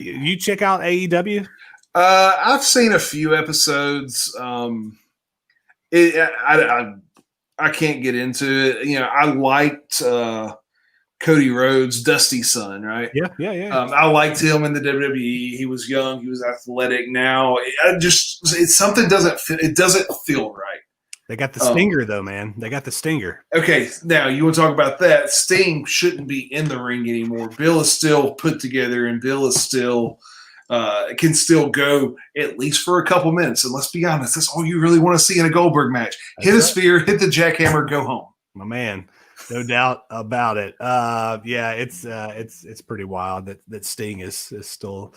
You check out AEW?
I've seen a few episodes. I can't get into it. I liked Cody Rhodes, Dusty's son, right?
Yeah.
I liked him in the WWE. He was young. He was athletic. Now, something doesn't fit. It doesn't feel right.
They got the stinger, though, man. They got the stinger.
Okay, now you want to talk about that. Sting shouldn't be in the ring anymore. Bill is still put together, and Bill is still can still go at least for a couple minutes. And let's be honest, that's all you really want to see in a Goldberg match. Hit a spear, hit the jackhammer, go home.
My man, no doubt about it. It's pretty wild that Sting is still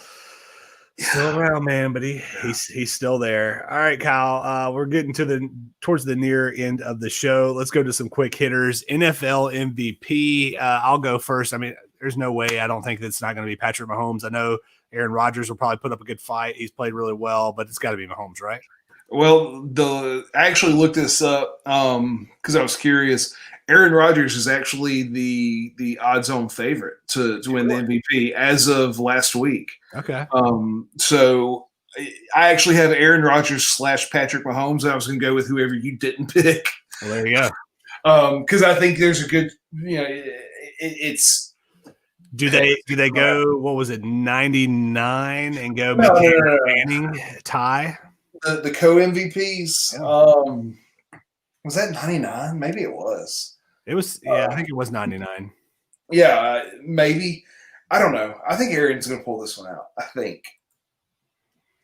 around, man, but he's still there. All right, Kyle, we're getting towards the near end of the show. Let's go to some quick hitters. NFL MVP. I'll go first. I mean, there's no way. I don't think that's not going to be Patrick Mahomes. I know Aaron Rodgers will probably put up a good fight. He's played really well, but it's got to be Mahomes, right?
Well, I actually looked this up because I was curious. Aaron Rodgers is actually the odds-on favorite to win the MVP as of last week.
Okay.
So I actually have Aaron Rodgers / Patrick Mahomes. I was going to go with whoever you didn't pick.
Well, there you go.
Because I think there's a good, it's.
Do they go? What was it, 99 and go
No,
Manning tie?
The co-MVPs.
Yeah.
Was that 99? Maybe it was.
It was. Yeah, I think it was 99.
Yeah, maybe. I don't know. I think Aaron's going to pull this one out. I think.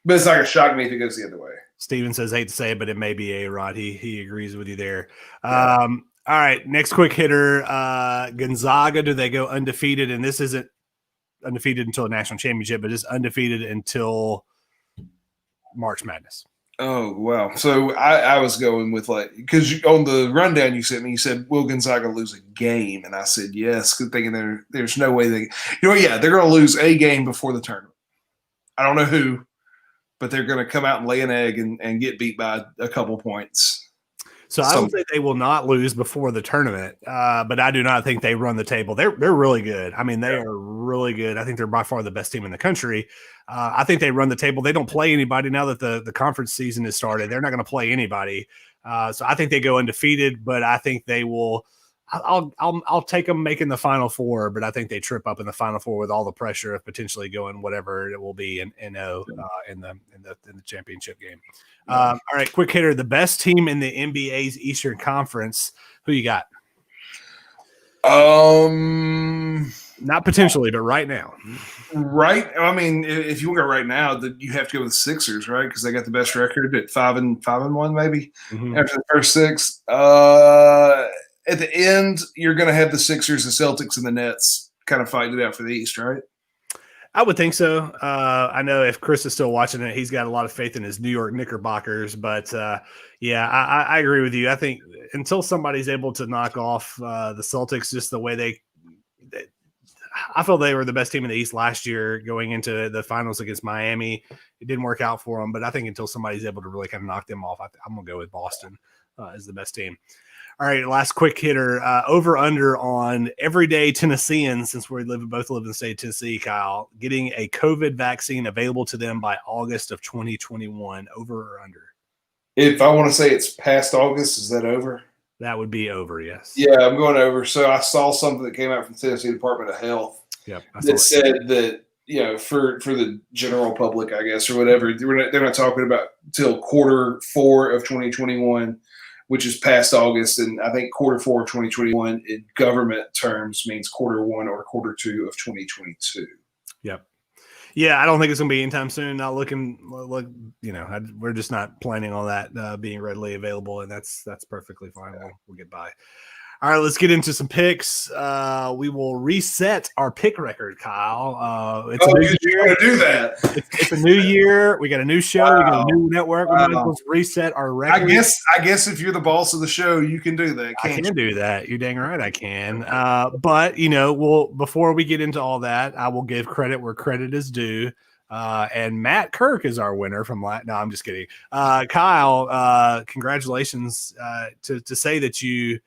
But it's not going to shock me if it goes the other way.
Steven says, hate to say it, but it may be A-Rod. He agrees with you there. Yeah. All right, next quick hitter, Gonzaga. Do they go undefeated? And this isn't undefeated until a national championship, but it's undefeated until March Madness.
Oh, wow. So I was going with because on the rundown you sent me, you said, will Gonzaga lose a game? And I said, yes, thinking there's no way they're going to lose a game before the tournament. I don't know who, but they're going to come out and lay an egg and get beat by a couple points.
So I would say they will not lose before the tournament, but I do not think they run the table. They're really good. I mean, they are really good. I think they're by far the best team in the country. I think they run the table. They don't play anybody now that the conference season has started. They're not going to play anybody. So I think they go undefeated, but I think they will. I'll take them making the Final Four, but I think they trip up in the Final Four with all the pressure of potentially going whatever it will be in the championship game. All right, quick hitter. The best team in the NBA's Eastern Conference. Who you got? Not potentially, but right now.
Right. I mean, if you want to go right now, you have to go with the Sixers, right? Because they got the best record at 5-1, maybe after the first six. At the end, you're going to have the Sixers, the Celtics, and the Nets kind of fighting it out for the East, right?
I would think so. I know if Chris is still watching it, he's got a lot of faith in his New York Knickerbockers. But, I agree with you. I think until somebody's able to knock off the Celtics just the way I feel they were the best team in the East last year going into the finals against Miami. It didn't work out for them. But I think until somebody's able to really kind of knock them off, I'm going to go with Boston as the best team. All right, last quick hitter. Over under on everyday Tennesseans, since we both live in the state of Tennessee, Kyle, getting a COVID vaccine available to them by August of 2021. Over or under?
If I want to say it's past August, is that over?
That would be over, yes.
Yeah, I'm going over. So I saw something that came out from the Tennessee Department of Health that said that, for the general public, I guess, or whatever, they're not talking about till Q4 of 2021. Which is past August, and I think Q4 of 2021 in government terms means Q1 or Q2 of 2022.
Yep. Yeah, I don't think it's going to be anytime soon. Not looking, we're just not planning on that being readily available, and that's perfectly fine. We'll get by. All right, let's get into some picks. We will reset our pick record, Kyle. It's a new year.
You're going to do that.
It's a new year. We got a new show. We got a new network. We might as well reset our record.
I guess if you're the boss of the show, you can do that.
I can do that. You're dang right I can. But, before we get into all that, I will give credit where credit is due. And Matt Kirk is our winner from last. No, I'm just kidding. Kyle, congratulations to say that you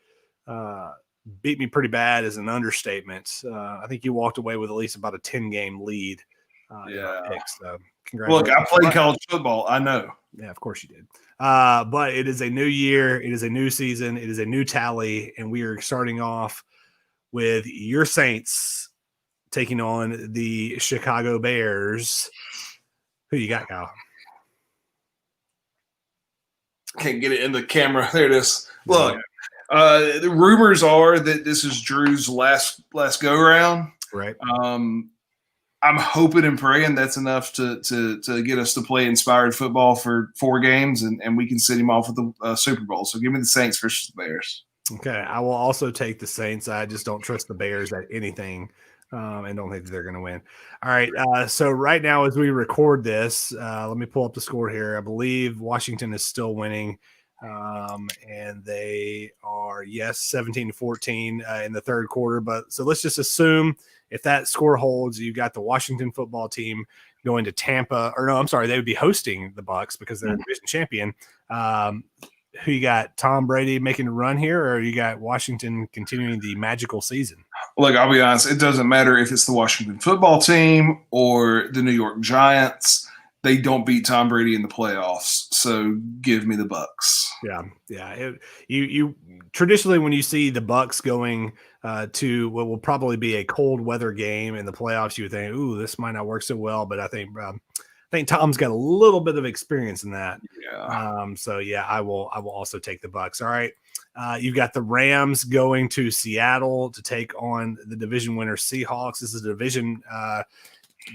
beat me pretty bad is an understatement. I think you walked away with at least about a 10-game lead. In our picks, so congratulations.
Look, I played college football. I know.
Yeah, of course you did. But it is a new year. It is a new season. It is a new tally. And we are starting off with your Saints taking on the Chicago Bears. Who you got, Kyle?
Can't get it in the camera. There it is. Look. The rumors are that this is Drew's last go round.
Right.
I'm hoping and praying that's enough to get us to play inspired football for 4 games, and we can send him off with the Super Bowl. So give me the Saints versus the Bears.
Okay, I will also take the Saints. I just don't trust the Bears at anything, and don't think that they're going to win. All right. So right now, as we record this, let me pull up the score here. I believe Washington is still winning. And they are 17-14 in the third quarter. But so let's just assume if that score holds, you've got the Washington football team going to Tampa, or no, I'm sorry, they would be hosting the Bucs because they're division champion. Who you got? Tom Brady making a run here, or you got Washington continuing the magical season?
Look, I'll be honest. It doesn't matter if it's the Washington football team or the New York Giants. they don't beat Tom Brady in the playoffs. So give me the Bucks.
Yeah. You traditionally, when you see the Bucks going to what will probably be a cold weather game in the playoffs, you would think, "Ooh, this might not work so well." But I think Tom's got a little bit of experience in that.
Yeah.
So yeah, I will also take the Bucks. All right. You've got the Rams going to Seattle to take on the division winner Seahawks. This is a division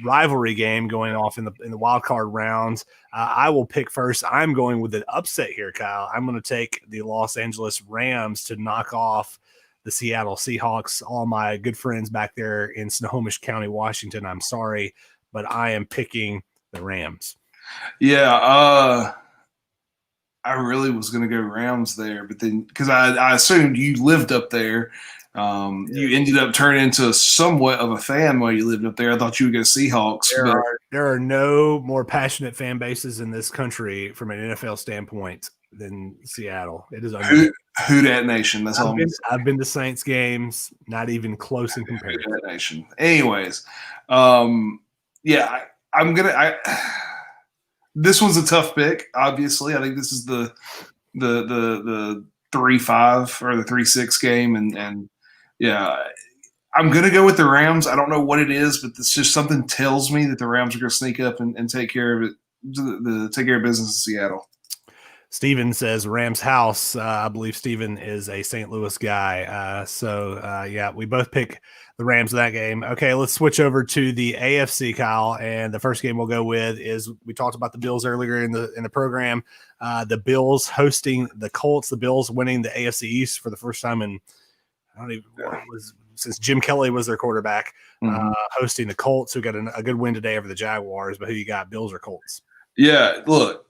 rivalry game going off in the wild card rounds. I will pick first. I'm going with an upset here, Kyle. I'm going to take the Los Angeles Rams to knock off the Seattle Seahawks. All my good friends back there in Snohomish County, Washington, I'm sorry, but I am picking the Rams.
Yeah, I really was going to go Rams there, but then because I assumed you lived up there, you ended up turning into somewhat of a fan while you lived up there. I thought you would go Seahawks.
There are no more passionate fan bases in this country from an NFL standpoint than Seattle. It is
who that nation. That's all.
I've been to Saints games, not even close in comparison.
Who that nation. Anyways, yeah, I'm gonna. This one's a tough pick. Obviously, I think this is the 3-5 or the 3-6 game, and yeah, I'm gonna go with the Rams. I don't know what it is, but it's just something tells me that the Rams are gonna sneak up and take care of it, take care of business in Seattle.
Steven says Rams house. I believe Steven is a St. Louis guy. So yeah, we both pick the Rams in that game. Okay, let's switch over to the AFC, Kyle. And the first game we'll go with is, we talked about the Bills earlier in the program. The Bills hosting the Colts. The Bills winning the AFC East for the first time in, I don't even know, since Jim Kelly was their quarterback. Hosting the Colts, who got a good win today over the Jaguars. But who you got, Bills or Colts?
Yeah, look.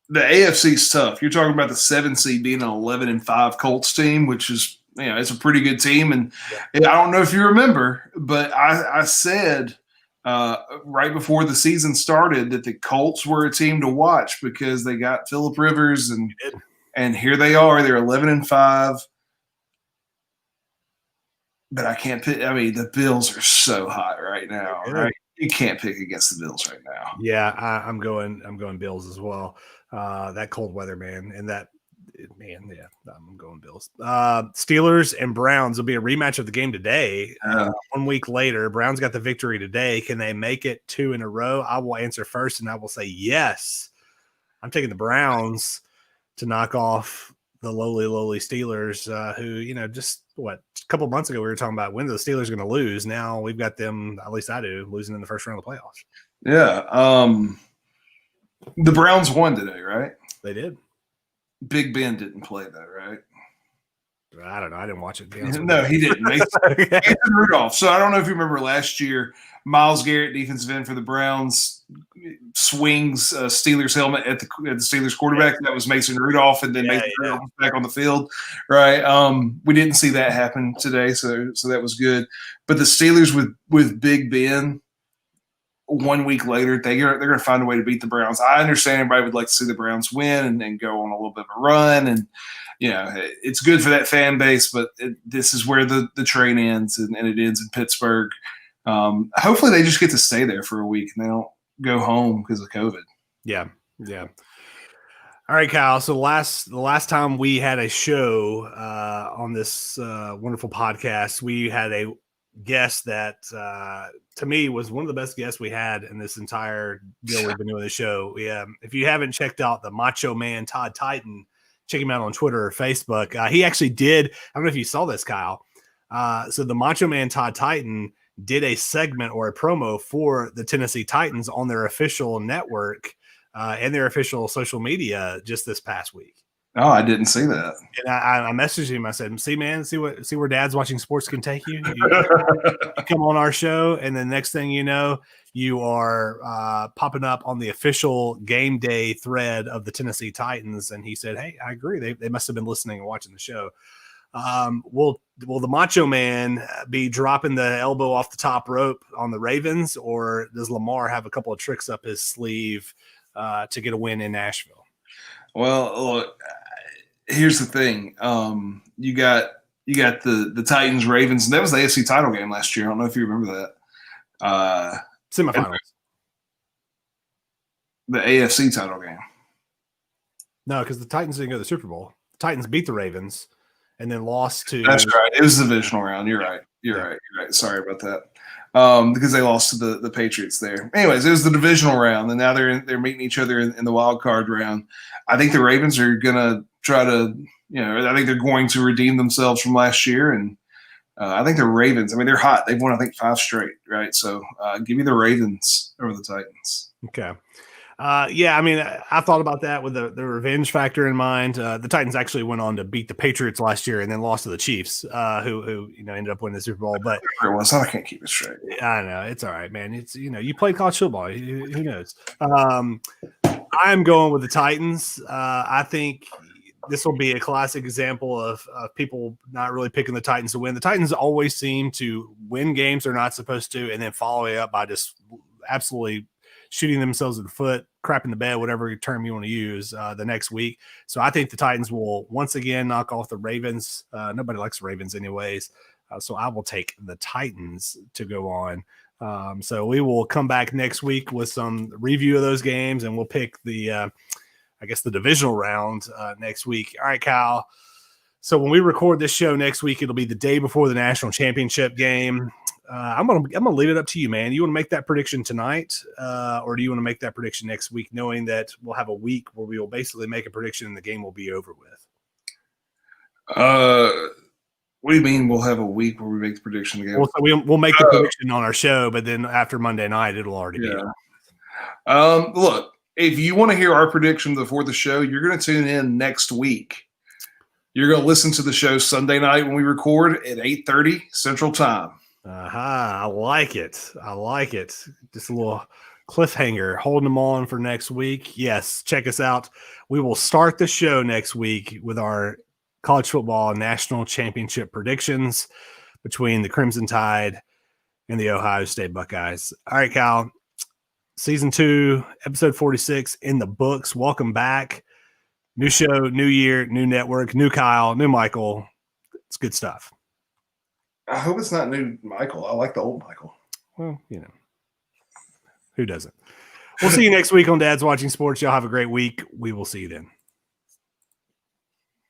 The AFC's tough. You're talking about the 7 seed being an 11-5 Colts team, which is, it's a pretty good team. And I don't know if you remember, but I said right before the season started that the Colts were a team to watch because they got Phillip Rivers, and here they are. They're 11-5. But I can't pick. I mean, the Bills are so hot right now, right? You can't pick against the Bills right now.
Yeah, I'm going Bills as well. That cold weather, man, and yeah, I'm going Bills. Steelers and Browns will be a rematch of the game today. 1 week later, Browns got the victory today. Can they make it 2 in a row? I will answer first, and I will say yes. I'm taking the Browns to knock off the lowly Steelers, who, just a couple months ago we were talking about when the Steelers are going to lose. Now we've got them, at least I do, losing in the first round of the playoffs.
Yeah. The Browns won today, right?
They did.
Big Ben didn't play though, right?
I don't know. I didn't watch it.
No, he didn't. Mason Rudolph. So I don't know if you remember last year, Myles Garrett, defensive end for the Browns, swings a Steelers helmet at the Steelers quarterback. That was Mason Rudolph, and then Mason Rudolph was back on the field, right? We didn't see that happen today, so that was good. But the Steelers with Big Ben, 1 week later, they're going to find a way to beat the Browns. I understand everybody would like to see the Browns win and go on a little bit of a run, and it's good for that fan base. But this is where the train ends, and it ends in Pittsburgh. Hopefully, they just get to stay there for a week and they don't go home because of COVID.
Yeah. All right, Kyle. So the last time we had a show on this wonderful podcast, we had a guest that to me was one of the best guests we had in this entire deal we've been doing the show. If you haven't checked out the Macho Man Todd Titan, check him out on Twitter or Facebook. He actually did. I don't know if you saw this, Kyle. So the Macho Man Todd Titan did a segment or a promo for the Tennessee Titans on their official network and their official social media just this past week.
Oh, I didn't see that.
And I messaged him. I said, "See, man, see where Dad's watching sports can take you. You come on our show, and the next thing you know, you are popping up on the official game day thread of the Tennessee Titans." And he said, "Hey, I agree. They must have been listening and watching the show." Will the Macho Man be dropping the elbow off the top rope on the Ravens, or does Lamar have a couple of tricks up his sleeve to get a win in Nashville?
Well, look, here's the thing. You got the Titans Ravens, and that was the AFC title game last year. I don't know if you remember that.
Semifinals.
The AFC title game.
No, because the Titans didn't go to the Super Bowl. The Titans beat the Ravens and then lost to.
That's right. It was the divisional round. You're right. You're right. Sorry about that. Because they lost to the Patriots there. Anyways, it was the divisional round, and now they're meeting each other in the wild card round. I think the Ravens are gonna try to, I think they're going to redeem themselves from last year, and I think the Ravens. I mean, they're hot. They've won, I think, 5 straight, right? So give me the Ravens over the Titans.
Okay. Yeah, I mean, I thought about that with the revenge factor in mind. The Titans actually went on to beat the Patriots last year and then lost to the Chiefs, who ended up winning the Super Bowl. But
I can't keep it straight.
I know it's all right, man. It's you played college football. Who knows? I'm going with the Titans. I think this will be a classic example of people not really picking the Titans to win. The Titans always seem to win games they're not supposed to, and then follow it up by just absolutely shooting themselves in the foot, crap in the bed, whatever term you want to use, the next week. So I think the Titans will once again knock off the Ravens. Nobody likes the Ravens anyways. So I will take the Titans to go on. So we will come back next week with some review of those games, and we'll pick the divisional round next week. All right, Kyle. So when we record this show next week, it'll be the day before the national championship game. I'm gonna leave it up to you, man. You want to make that prediction tonight, or do you want to make that prediction next week, knowing that we'll have a week where we will basically make a prediction and the game will be over with?
What do you mean we'll have a week where we make the prediction again?
Well, so we'll make the prediction on our show, but then after Monday night, it'll already be over.
Look, if you want to hear our prediction before the show, you're going to tune in next week. You're going to listen to the show Sunday night when we record at 8:30 Central Time.
I like it. Just a little cliffhanger, holding them on for next week. Yes, check us out. We will start the show next week with our college football national championship predictions between the Crimson Tide and the Ohio State Buckeyes. All right, Kyle. Season 2, episode 46 in the books. Welcome back. New show, new year, new network, new Kyle, new Michael. It's good stuff.
I hope it's not new Michael. I like the old Michael.
Well, who doesn't? We'll see you next week on Dad's Watching Sports. Y'all have a great week. We will see you then.